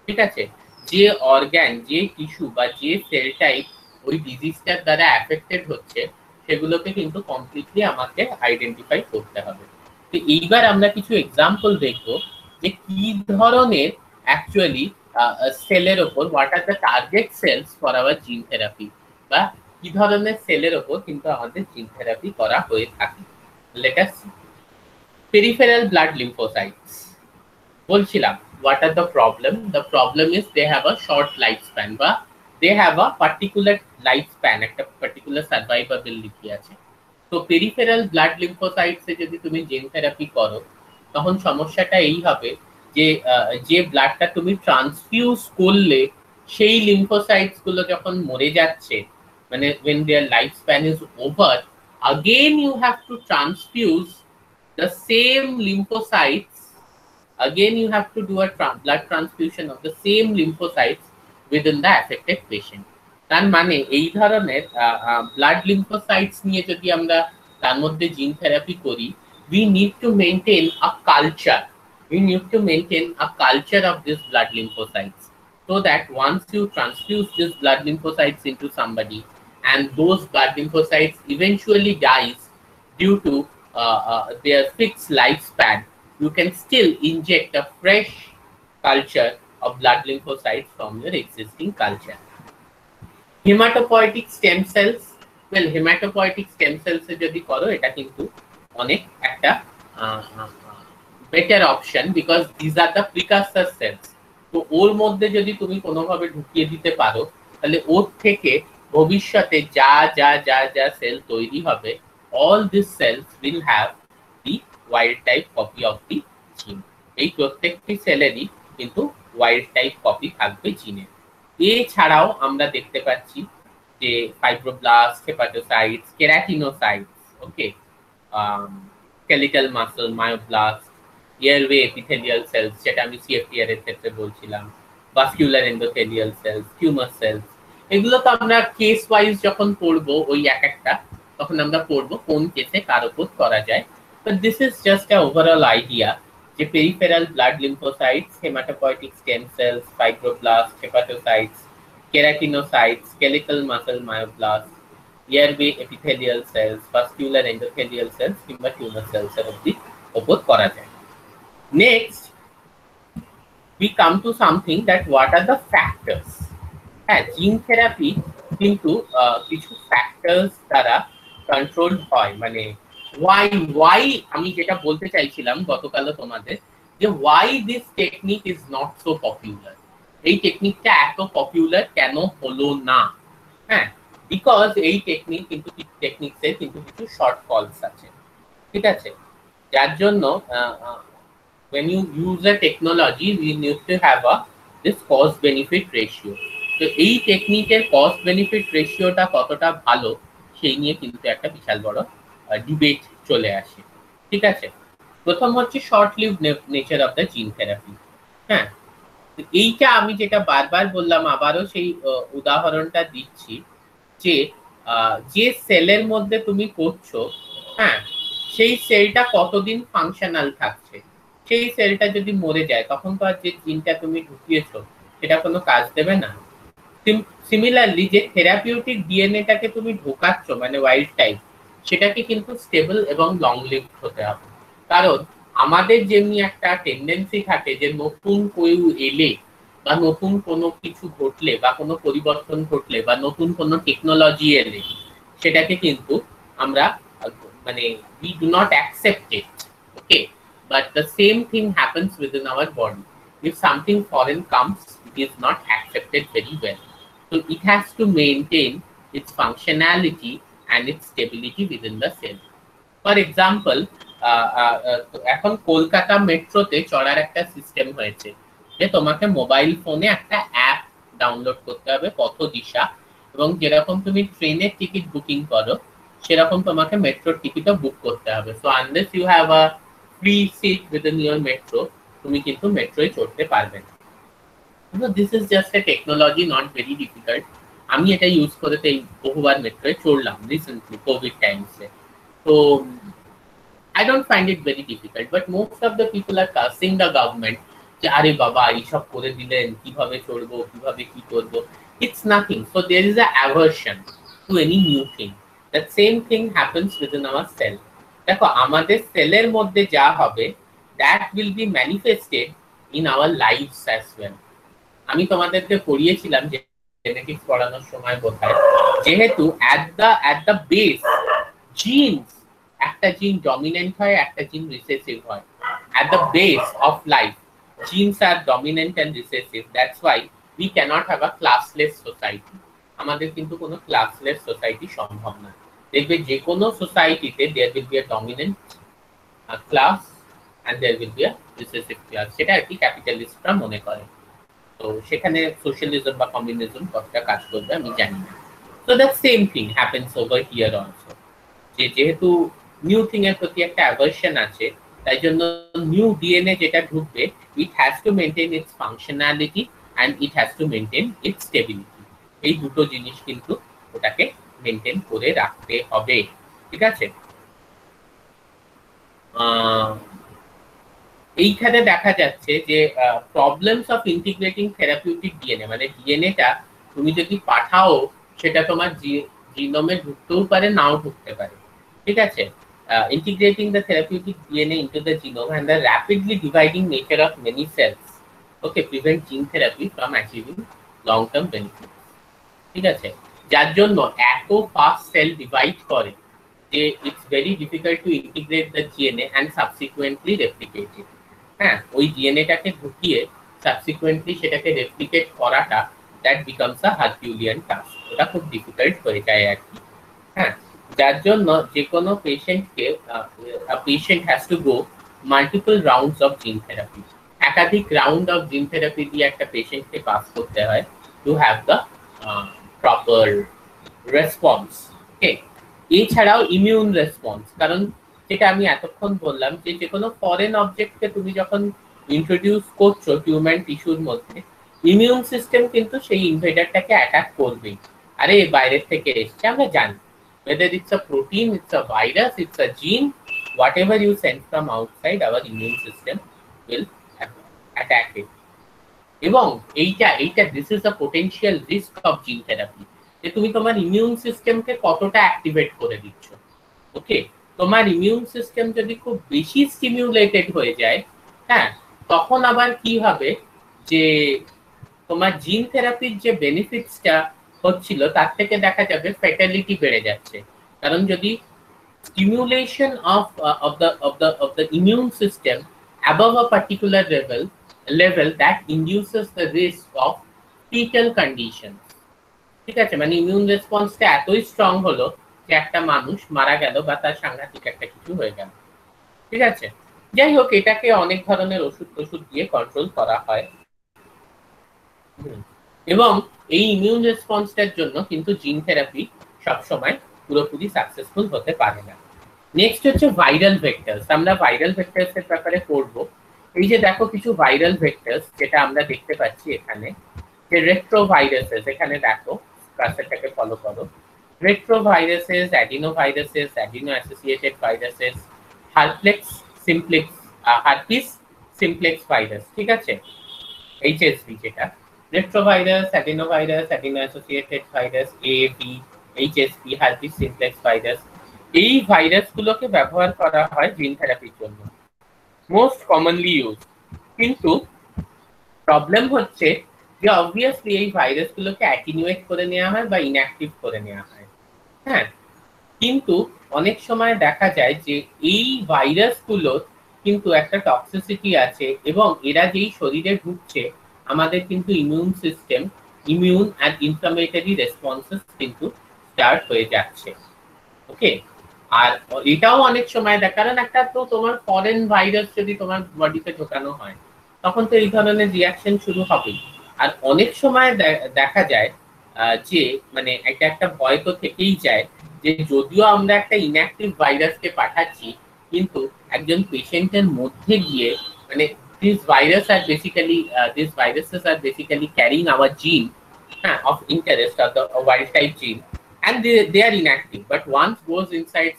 ঠিক আছে, যে অর্গান, যে টিস্যু বা যে সেল টাইপ ওই ডিজিজটার দ্বারা অ্যাফেক্টেড হচ্ছে সেগুলোকে কিন্তু কমপ্লিটলি আমাকে আইডেন্টিফাই করতে হবে। তো এইবার আমরা কিছু এক্সাম্পল দেখব যে কি ধরনের অ্যাকচুয়ালি সেলের ওপর, what are the target cells for our gene therapy, বা কি ধরনের সেলের ওপর কিন্তু আমাদের জিন থেরাপি করা হয়ে থাকে। Let us see. Peripheral blood lymphocytes. বলছিলাম, what are the problem? The problem is they have a short lifespan, বা they have a particular lifespan, একটা particular survivability আছে। তো peripheral blood lymphocytes এ যদি তুমি জিন থেরাপি করো, তখন সমস্যাটা এই হবে যে যে ব্লাডটা তুমি ট্রান্সফিউজ করলে সেই লিম্ফোসাইটস গুলো যখন মরে যাচ্ছে, মানে when their lifespan is over, again you have to transfuse the same lymphocytes, again you have to do a blood transfusion of the same lymphocytes within the affected patient. তার মানে এই ধরনের ব্লাড লিম্ফোসাইটস নিয়ে যদি আমরা তার মধ্যে জিন থেরাপি করি, we need to maintain a culture, we need to maintain a culture of this blood lymphocytes, so that once you transfuse this blood lymphocytes into somebody and those blood lymphocytes eventually dies due to their fixed lifespan, you can still inject a fresh culture of blood lymphocytes from your existing culture. Hematopoietic stem cells, well, hematopoietic stem cells এ যদি করো, এটা কিন্তু অনেক একটা better option, because these are the precursor cells. তো ওর মধ্যে যদি তুমি কোনোভাবে ঢুকিয়ে দিতে পারো, তাহলে ওর থেকে ভবিষ্যতে যা যা যা যা সেল তৈরি হবে, all these cells will have the wild type copy of the gene. এই প্রত্যেকটি সেলেরই কিন্তু wild type copy থাকবে জিনের। এছাড়াও আমরা দেখতে পাচ্ছি যে fibroblast, hepatocytes, keratinocytes, okay, skeletal muscle, myoblast, airway epithelial cells, যেটা আমি সিএফটিআর এর ক্ষেত্রে বলছিলাম, vascular endothelial cells, tumour cells, এগুলো তো আমরা কেস ওয়াইজ যখন পড়বো ওই এক একটা, তখন আমরা পড়বো কোন কেসে কার উপর করা যায়। But this is just a overall idea যে peripheral blood lymphocytes, haematopoietic stem cells, fibroblast, hepatocytes, keratinocytes, skeletal muscle, myoblast, airway epithelial cells, vascular endothelial cells কিংবা টিউমার সেলস এর উপর করা যায়। Next we come to something that what are the factors. হ্যাঁ, জিন থেরাপি কিন্তু কিছু ফ্যাক্টরস দ্বারা কন্ট্রোলড হয়, মানে why আমি যেটা বলতে চাইছিলাম গতকালও তোমাদের, যে why this technique is not so popular, এই টেকনিকটা এত পপুলার কেন হলো না? হ্যাঁ, বিকজ এই টেকনিক কিন্তু টেকনিক্সের কিন্তু কিছু শর্ট ফলস আছে, ঠিক আছে, যার জন্য when you use a technology we need to have this cost benefit ratio. তো এই টেকনিকের কস্ট বেনিফিট রেশিওটা কতটা ভালো সেই নিয়ে কিন্তু একটা বিশাল বড় ডিবেট চলে আসে, ঠিক আছে। প্রথম হচ্ছে short leave nature of the gene therapy. হ্যাঁ, এইটা আমি যেটা বারবার বললাম, আবারও সেই উদাহরণটা দিচ্ছি, যে সেলের মধ্যে তুমি করছো, হ্যাঁ, সেই সেলটা কতদিন ফাংশনাল থাকছে। সেই সেলটা যদি মরে যায় তখন তো আর যে জিনটা তুমি ঢুকিয়েছো সেটা কোনো কাজ দেবে না। সিমিলারলি যে থেরাপিউটিক ডিএনএটাকে তুমি ঢোকাচ্ছ, মানে ওয়াইল্ড টাইপ, সেটাকে কিন্তু স্টেবল এবং লং লিভড হতে হবে। কারণ আমাদের যেমনি একটা টেন্ডেন্সি থাকে যে নতুন কেউ এলে বা নতুন কোনো কিছু ঘটলে বা কোনো পরিবর্তন ঘটলে বা নতুন কোনো টেকনোলজি এলে সেটাকে কিন্তু আমরা মানে we do not accept it. Okay, but the same thing happens within our body. If something foreign comes, it is not accepted very well, so it has to maintain its functionality and its stability within the cell. For example, এখন কলকাতা মেট্রোতে চড়ার একটা সিস্টেম হয়েছে যে তোমাকে মোবাইল ফোনে একটা অ্যাপ ডাউনলোড করতে হবে, পথ দিশা, এবং যেরকম তুমি ট্রেনের টিকিট বুকিং করো সেরকম তোমাকে মেট্রোর টিকিটও বুক করতে হবে। So unless you have a free seat within your metro, তুমি কিন্তু মেট্রোয় চড়তে পারবে না। This is just a technology, not very difficult. আমি এটা ইউজ করে বহুবার মেট্রোয় চড়লাম রিসেন্টলি কোভিড টাইমসে। তো I don't find it very difficult, but most of the people are cursing the government যে আরে বাবা এইসব করে দিলেন, কিভাবে চলবো, কিভাবে কি করব। It's nothing. So there is a aversion to any new thing. That same thing happens within our cell. দেখো আমাদের সেলের মধ্যে যা হবে that will be manifested in our lives as well. আমি তোমাদেরকে পড়িয়েছিলাম যে জেনেটিক্স পড়ানোর সময় বোধহয়, যেহেতু at the base genes, একটা জিন ডমিনেন্ট হয়, একটা জিন রিসেসিভ হয়। At the base of life, genes are dominant and recessive. That's why we cannot have a classless society. আমাদের কিন্তু কোনো ক্লাসলেস সোসাইটি সম্ভব না। দেখবে যে কোনো সোসাইটিতে there will be a dominant class and there will be a recessive class, সেটা আর কি ক্যাপিটালিস্টরা মনে করে। তো সেখানে সোশ্যালিজম বা কমিউনিজম কতটা কাজ করবে আমি জানি না। So that same thing happens over here also. যেহেতু নিউ থিং এর প্রতি একটা অ্যাভারশন আছে, তাই জন্য নিউ ডিএনএ যেটা ঢুকবে, it has to maintain it's functionality and it has to maintain it's stability. এই দুটো জিনিস কিন্তু ওটাকে মেনটেন করে রাখতে হবে, ঠিক আছে? এইখানে দেখা যাচ্ছে যে problems of integrating therapeutic DNA, মানে ডিএনএটা তুমি যদি পাঠাও সেটা তোমার জিনোমে ঢুকতেও পারে, নাও ঢুকতে পারে, ঠিক আছে? Integrating the therapeutic DNA into the genome and the rapidly dividing nature of many cells, okay, prevent gene therapy from achieving long-term benefits, ঠিক আছে? যার জন্য এত ফাস্ট সেল ডিভাইড করে যে it's very difficult to integrate the DNA and subsequently replicate it. হ্যাঁ, ওই ডিএনএটাকে ঢুকিয়ে সাবসিকুয়েন্টলি সেটাকে রেপ্লিকেট করাটা that becomes a Herculean task. ওটা খুব ডিফিকাল্ট হয়ে যায় আর কি। হ্যাঁ, যার জন্য যে কোনো পেশেন্টকে patient has to go multiple rounds of gene therapy, একাধিক রাউন্ড অফ জিন থেরাপি দিয়ে একটা পেশেন্টকে পাস করতে হয় to have the proper response. Okay, এছাড়াও ইমিউন রেসপন্স, কারণ যেটা আমি এতক্ষণ বললাম যে কোনো ফরেন অবজেক্টকে তুমি যখন ইন্ট্রোডিউস করছো হিউম্যান টিস্যুর মধ্যে, ইমিউন সিস্টেম কিন্তু সেই ইনভেডারটাকে অ্যাটাক করবেই। আরে বাইরের থেকে এসছে আমরা জানি, whether it's a protein, it's a virus, it's a gene, whatever you send from outside, our immune system will attack it. এবং এইটা this is a potential risk of gene therapy, যে তুমি তোমার ইমিউন সিস্টেমকে কতটা অ্যাক্টিভেট করে দিচ্ছ। ওকে, তোমার ইমিউন সিস্টেম যদি খুব বেশি স্টিমিউলেটেড হয়ে যায়, হ্যাঁ, তখন আবার কি হবে যে তোমার জিন থেরাপির যে বেনিফিটসটা হচ্ছিল তার থেকে দেখা যাবে ফ্যাটালিটি বেড়ে যাচ্ছে। কারণ যদি stimulation of the immune system above a particular level that induces the risk of fetal conditions, ঠিক আছে? মানে ইমিউন রেসপন্সটা এতই স্ট্রং হলো যে একটা মানুষ মারা গেল বা তার সাংঘাতিক একটা কিছু হয়ে গেল, ঠিক আছে? যাই হোক, এটাকে অনেক ধরনের ওষুধ দিয়ে কন্ট্রোল করা হয়, এবং এই ইমিউন রেসপন্সটার জন্য কিন্তু জিন থেরাপি সবসময় পুরোপুরি সাকসেসফুল হতে পারে না। নেক্সট হচ্ছে ভাইরাল ভেক্টরস। আমরা ভাইরাল ভেক্টরস এর ব্যাপারে পড়বো। এই যে দেখো কিছু ভাইরাল ভেক্টরস যেটা আমরা দেখতে পাচ্ছি এখানে, যে রেট্রোভাইরাসেস, এখানে দেখো কার্সারটাকে ফলো করো, retroviruses, adenoviruses, adeno associated viruses, herpes simplex virus, ঠিক আছে? এইচএসভি যেটা, retrovirus, adenovirus, adeno associated virus, AV, HSV, herpes simplex virus, এই ভাইরাসগুলোকে ব্যবহার করা হয় জিন থেরাপির জন্য, মোস্ট কমনলি ইউজ। কিন্তু প্রবলেম হচ্ছে যে অবভিয়াসলি এই ভাইরাসগুলোকে অ্যাটিনুয়েট করে নেওয়া হয় বা ইনঅ্যাক্টিভ করে নেওয়া হয়। হ্যাঁ, কিন্তু অনেক সময় দেখা যায় যে এই ভাইরাসগুলোর কিন্তু একটা টক্সিসিটি আছে, এবং এরা যেই শরীরে ঢুকছে আমাদের কিন্তু immune system, immune and inflammatory responses কিন্তু স্টার্ট হয়ে যাচ্ছে। ওকে, আর এটাও অনেক সময় দেখ, কারণ একটা তো তোমার ফরেন ভাইরাস যদি তোমার বডিতে ঢোকানো হয় তখন তো এই ধরনের রিয়াকশন শুরু হবেই। আর অনেক সময় দেখা যায় যে মানে এটা একটা ভয় তো থেকেই যায় যে যদিও আমরা একটা ইনঅ্যাক্টিভ ভাইরাসকে পাঠাচ্ছি, কিন্তু একজন পেশেন্টের মধ্যে গিয়ে মানে these viruses are basically carrying our gene of interest, or the wild type gene, and they are inactive. But once it goes inside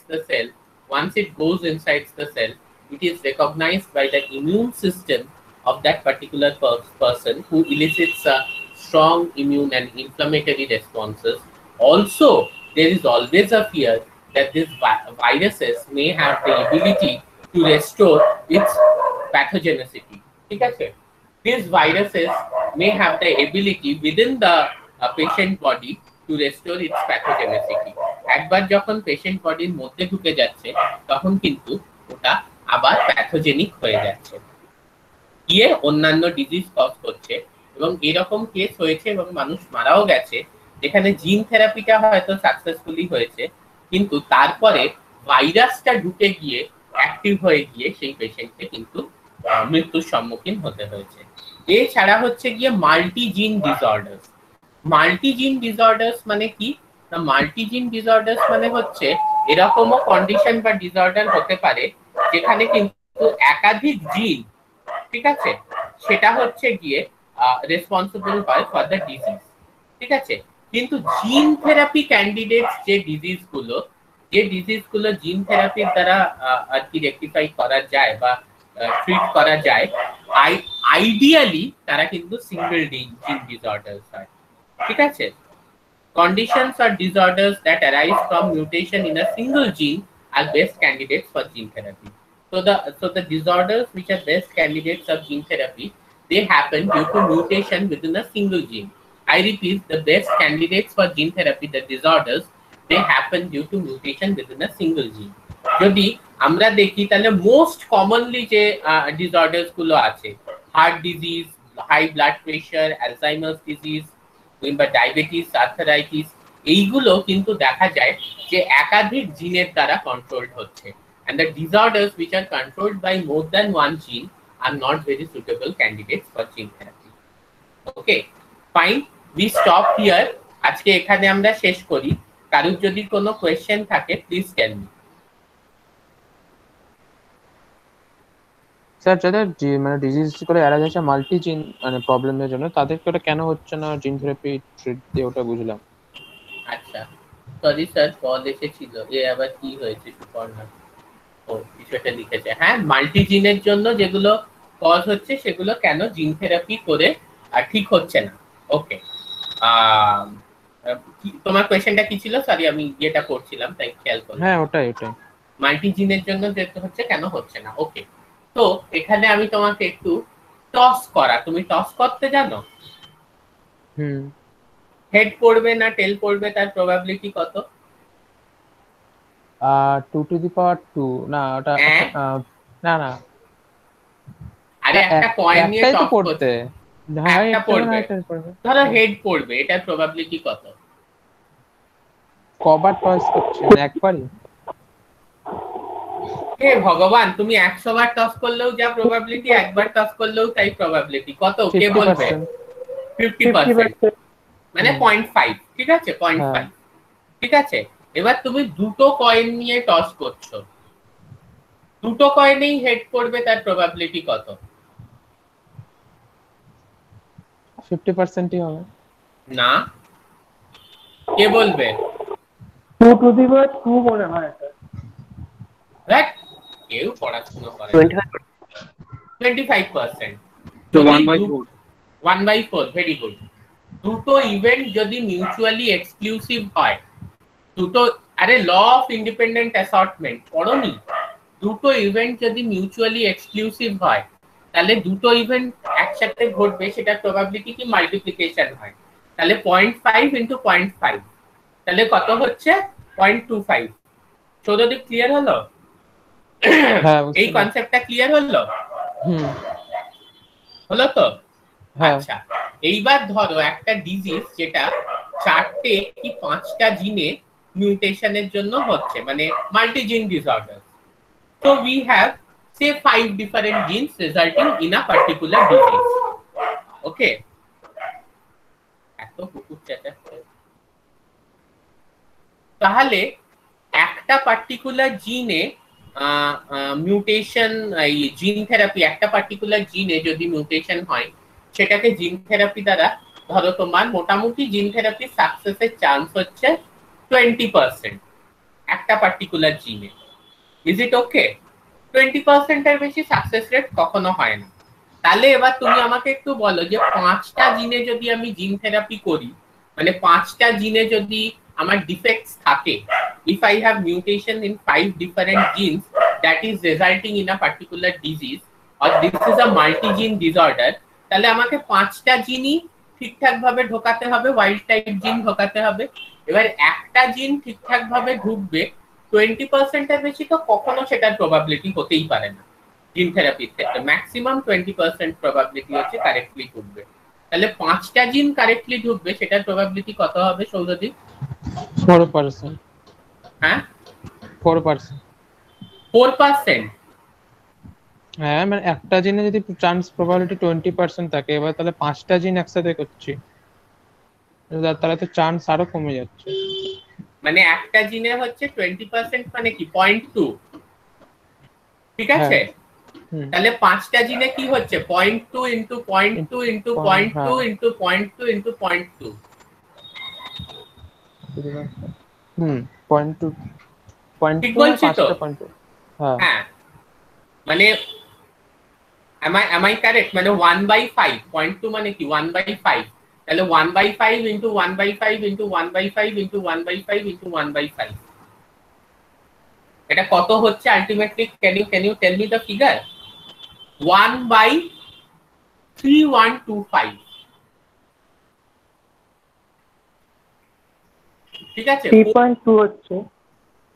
the cell, it is recognized by the immune system of that particular person, who elicits strong immune and inflammatory responses. Also, there is always a fear that these viruses may have the ability to restore its pathogenicity. ঠিক আছে? These viruses may have the ability within the patient body to restore its pathogenicity. একবার যখন পেশেন্ট বডির মধ্যে ঢুকে যাচ্ছে তখন কিন্তু ওটা আবার প্যাথোজেনিক হয়ে যাচ্ছে, গিয়ে অন্যান্য ডিজিজ কজ করছে। এবং এরকম কেস হয়েছে এবং মানুষ মারাও গেছে, যেখানে জিন থেরাপিটা হয়তো সাকসেসফুলি হয়েছে, কিন্তু তারপরে ভাইরাসটা ঢুকে গিয়ে অ্যাক্টিভ হয়ে গিয়ে সেই পেশেন্টকে কিন্তু মৃত্যুর সম্মুখীন হতে হয়েছে। এছাড়া হচ্ছে গিয়ে মাল্টিজিন ডিসঅর্ডার্স। মাল্টিজিন ডিসঅর্ডার্স মানে কি না, মাল্টিজিন ডিসঅর্ডার্স মানে হচ্ছে এরকমও কন্ডিশন বা ডিসঅর্ডার হতে পারে যেখানে কিন্তু একাধিক জিন, ঠিক আছে, সেটা হচ্ছে গিয়ে রেসপন্সিবল হয় ফর দ্য ডিজিজ। ঠিক আছে, কিন্তু জিন থেরাপি ক্যান্ডিডেটস যে ডিজিজগুলো জিন থেরাপির দ্বারা আর কি রেকটিফাই করা যায় বা ট্রিট করা যায়, আইডিয়ালি তারা কিন্তু সিঙ্গেল জিন ডিসঅর্ডার্স হয়। ঠিক আছে, conditions or disorders that arise from mutation in a single gene are best candidates for gene therapy. So the disorders which are best candidates of gene therapy, they happen due to mutation within a single gene. I repeat, the best candidates for gene therapy, the disorders, they happen due to mutation within a single gene. যদি আমরা দেখি তাহলে মোস্ট কমনলি যে ডিসঅর্ডার্স গুলো আছে, heart disease, high blood pressure, Alzheimer's disease কিংবা ডায়াবেটিস, আর্থারাইটিস, এইগুলো কিন্তু দেখা যায় যে একাধিক জিনের দ্বারা কন্ট্রোলড হচ্ছে। and the disorders which are controlled by more than one gene are not very suitable candidates for gene therapy. Okay, fine, we stop here. আজকে এখানে আমরা শেষ করি। কারোর যদি কোনো কোয়েশ্চেন থাকে প্লিজ টেল মি। স্যার, যাদের মানে ডিজিজ করে এরা যাচ্ছে মাল্টি জিন মানে প্রবলেমের জন্য, তাদেরকে ওটা কেন হচ্ছে না জিন থেরাপি ট্রিট দিয়ে, ওটা বুঝলাম। আচ্ছা, সরি স্যার, কল এসেছিল, এ আবার কি হয়েছে সুপর্ণা? ও বিষয়টা লিখেছে, হ্যাঁ, মাল্টি জিনের জন্য যেগুলো কজ হচ্ছে সেগুলো কেন জিন থেরাপি করে আর ঠিক হচ্ছে না। ওকে, তোমার কোয়েশ্চেনটা কি ছিল? সরি, আমি ইয়েটা করছিলাম তাই খেয়াল করলাম। হ্যাঁ, ওটাই মাল্টি জিনের জন্য যেতে হচ্ছে, কেন হচ্ছে না। ওকে, তো এখানে আমি তোমাকে একটু টস করা, তুমি টস করতে জানো? হেড পড়বে না টেল পড়বে তার প্রবাবিলিটি কত? 2 to the power 2 না, ওটা না না, আরে একটা কয়েন নিয়ে টস করতে, একটা পড়বে, ধরো হেড পড়বে, এটার প্রবাবিলিটি কত? কবার টস করছে? একবারই? হে ভগবান, তুমি 100 বার টস করলেও যা প্রবাবিলিটি, একবার টস করলেও তাই প্রবাবিলিটি। কত কে বলবে? 50%, মানে 0.5। ঠিক আছে, 0.5। ঠিক আছে, এবার তুমি দুটো কয়েন নিয়ে টস করছো, দুটো কয়েনেই হেড পড়বে, তার প্রবাবিলিটি কত? 50%ই হবে। না, কে বলবে? 2 to the power 2 মনে হয় এটা। রাইট, কেউ পড়াশোনা করে 25%। তো 1/4। 1/4, ভেরি গুড। দুটো ইভেন্ট যদি মিউচুয়ালি এক্সক্লুসিভ হয়, দুটো, আরে ল অফ ইন্ডিপেন্ডেন্ট অ্যাসর্টমেন্ট পড়োনি? দুটো ইভেন্ট যদি মিউচুয়ালি এক্সক্লুসিভ হয় তাহলে দুটো ইভেন্ট একসাথে ঘটবে, সেটার প্রবাবিলিটি কি মাল্টিপ্লিকেশন হয়। তাহলে 0.5 ইন্টু 0.5, তাহলে কত হচ্ছে 0.25। সৌরদীপ ক্লিয়ার হলো? হ্যাঁ এই কনসেপ্টটা ক্লিয়ার হলো? হলো তো? হ্যাঁ। আচ্ছা, এইবার ধরো একটা ডিজিজ যেটা 4টে কি 5টা জিনে মিউটেশনের জন্য হচ্ছে, মানে multigene disorder. So we have say 5 different genes resulting in a particular disease. Okay. এত কুকুর চেঁচাচ্ছে। তাহলে একটা পার্টিকুলার জিনে মিউটেশন, এই জিন থেরাপি, একটা পার্টিকুলার জিনে যদি মিউটেশন হয় সেটাকে জিন থেরাপি দ্বারা, ধরো তোমার মোটামুটি জিন থেরাপি সাকসেসের চান্স হচ্ছে 20% একটা পার্টিকুলার জিনে। ইজ ইট ওকে? 20% এর বেশি সাকসেস রেট কখনো হয় না। তাহলে এবার তুমি আমাকে একটু বলো যে 5টা জিনে যদি আমি জিন থেরাপি করি, মানে 5টা জিনে যদি আমার ডিফেক্টস থাকে, if I have mutation in 5 different genes that is resulting in a particular disease or this is a multi-gene disorder, তাহলে আমাকে 5টা জিনই ঠিকঠাক ভাবে ঢোকাতে হবে, ওয়াইল্ড টাইপ জিন ঢোকাতে হবে। এবার একটা জিন ঠিকঠাক ভাবে ঢুকবে, 20% এর বেশি তো কখনো সেটার প্রবাবিলিটি হতেই পারে না। জিন থেরাপির ক্ষেত্রে ম্যাক্সিমাম 20% প্রবাবিলিটি হচ্ছে কারেক্টলি ঢুকবে। তাহলে 5টা জিন কারেক্টলি ঢুকবে, সেটার প্রবাবিলিটি কত হবে সৌরদীপ? 4%। হ্যাঁ 4%। 4%? হ্যাঁ, মানে একটা জিনে যদি চান্স প্রবাবিলিটি 20% থাকে, এবার তাহলে 5টা জিন একসাথে করছি, তাহলে তো চান্স আরো কমে যাচ্ছে। মানে একটা জিনে হচ্ছে 20%, মানে কি 0.2, ঠিক আছে? তাহলে 5টা জিনে কি হচ্ছে 0.2 ইনটু 0.2 ইনটু 0.2 ইনটু 0.2 ইনটু 0.2। 0.2 ঠিক বলছি তো? হ্যাঁ, মানে am I correct? মানে 1/5, 0.2 মানে কি 1/5, তাহলে 1/5 ইনটু 1/5 ইনটু 1/5 ইনটু 1/5 ইনটু 1/5, এটা কত হচ্ছে ultimately? can you tell me the figure? 1/3125, ঠিক আছে? 3.2 হচ্ছে।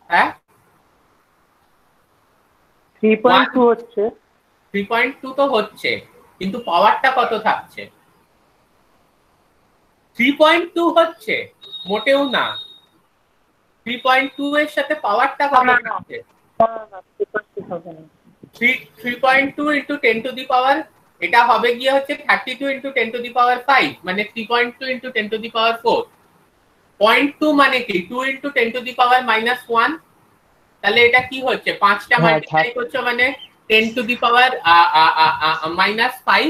হ্যাঁ 3.2 হচ্ছে। 3.2 তো হচ্ছে, কিন্তু পাওয়ারটা কত থাকছে? 3.2 হচ্ছে, মোটেও না। 3.2 এর সাথে পাওয়ারটা কত থাকছে? 3.2 ইনটু 10 টু দি পাওয়ার, এটা হবে গিয়ে হচ্ছে 32 ইনটু 10 টু দি পাওয়ার 5, মানে 3.2 ইনটু 10 টু দি পাওয়ার 4। 0.2 মানে কি 2 ইনটু 10 টু দি পাওয়ার -1। তাহলে এটা কি হচ্ছে 5টা মাল্টিপ্লাই করছো মানে 10 to the power -5,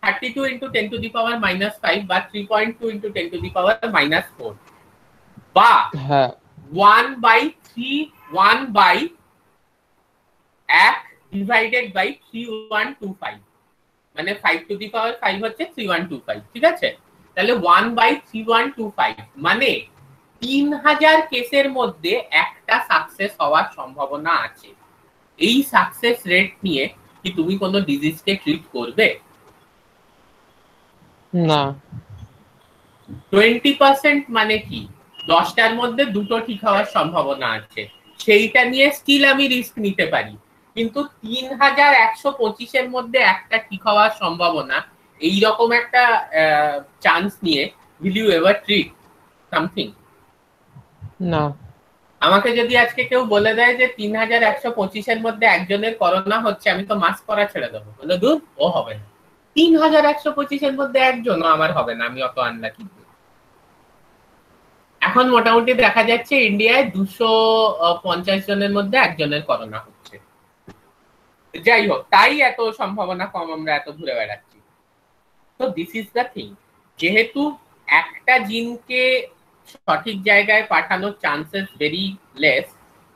32 into 10 to the power -5 বা 3.2 ইনটু 10 টু দি পাওয়ার -4 বা 1/1 ডিভাইডেড বাই 3125, মানে 5 টু দি পাওয়ার 5 হচ্ছে 3125, ঠিক আছে? তাহলে 1/3125 মানে 3000 কেসের মধ্যে একটা সাকসেস হওয়ার সম্ভাবনা আছে। এই সাকসেস রেট নিয়ে কি তুমি কোনো ডিজিজকে ট্রিট করবে? না। 20% মানে কি 10টার মধ্যে দুটো ঠিক হওয়ার সম্ভাবনা আছে, সেইটা নিয়ে স্টিল আমি রিস্ক নিতে পারি। কিন্তু 3125 এর মধ্যে একটা ঠিক হওয়ার সম্ভাবনা, এই রকম একটা চান্স নিয়ে will you ever treat something? না। আমাকে যদি আজকে কেউ বলে দেয় যে 3125 এর মধ্যে একজনের করোনা হচ্ছে, আমি তো মাস্ক পরা ছেড়ে দেবো, বলে দূর ও হবে না। 3125 এর মধ্যে একজনও আমার হবে না, আমি অত আনলাকি। এখন মোটামুটি দেখা যাচ্ছে ইন্ডিয়ায় 250 জনের মধ্যে একজনের করোনা হচ্ছে। যাই হোক, তাই এত সম্ভাবনা কম, আমরা এত ঘুরে বেড়াচ্ছি। তো দিস ইজ দ্য থিং, যেহেতু একটা জিনকে সঠিক জায়গায় পাঠানোর চান্সেস ভেরি লেস,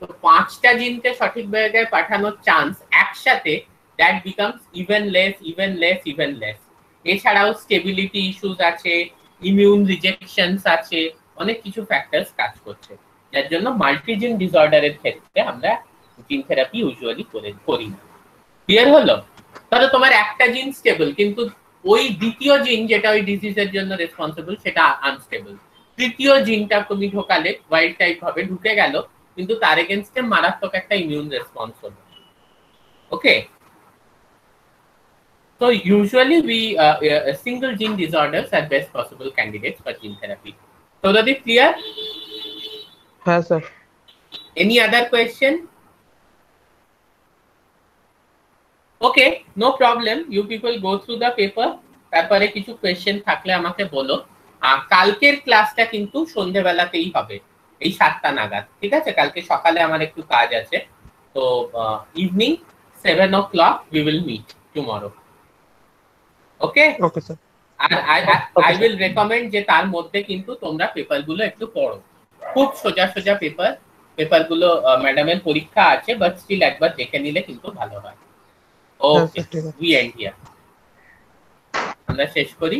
তো 5টা জিনকে সঠিক জায়গায় পাঠানোর চান্স একসাথে that becomes even less even less even less. এছাড়াও স্টেবিলিটি ইস্যুস আছে, ইমিউন রিজেকশনস আছে, অনেক কিছু ফ্যাক্টরস কাজ করছে, যার জন্য মাল্টিজিন ডিসঅর্ডারের ক্ষেত্রে আমরা জিন থেরাপি ইউজুয়ালি করি না। ক্লিয়ার হলো? ধরো তোমার একটা জিন স্টেবল, কিন্তু ওই দ্বিতীয় জিন যেটা ওই ডিজিজের জন্য রেসপন্সিবল সেটা আনস্টেবল। তৃতীয় জিনটা তুমি ঢোকালে ওয়াইল্ড টাইপ ভাবে ঢুকে গেল, কিন্তু তার এগেনস্টে মারাত্মক একটা ইমিউন রেসপন্স হলো। ওকে, so usually we single gene disorders are best possible candidates for gene therapy. So that is clear? হ্যাঁ sir. Any other question? Okay, no problem. You people go through the paper. তারপরে কিছু কোয়েশ্চেন থাকলে আমাকে বলো। কালকের ক্লাসটা কিন্তু সন্ধ্যেবেলাতেই হবে, এই 7টা নাগাদ, ঠিক আছে? কালকে সকালে আমার একটু কাজ আছে, তো evening 7 o'clock we will meet tomorrow. Okay? Okay sir. আর I will recommend যে তার মধ্যে কিন্তু তোমরা পেপারগুলো একটু পড়ো। খুব সোজা সোজা পেপারগুলো ম্যাডামের পরীক্ষা আছে, বাট স্টিল একবার দেখে নিলে কিন্তু ভালো হয়। ওকে, we end here. আমরা শেষ করি।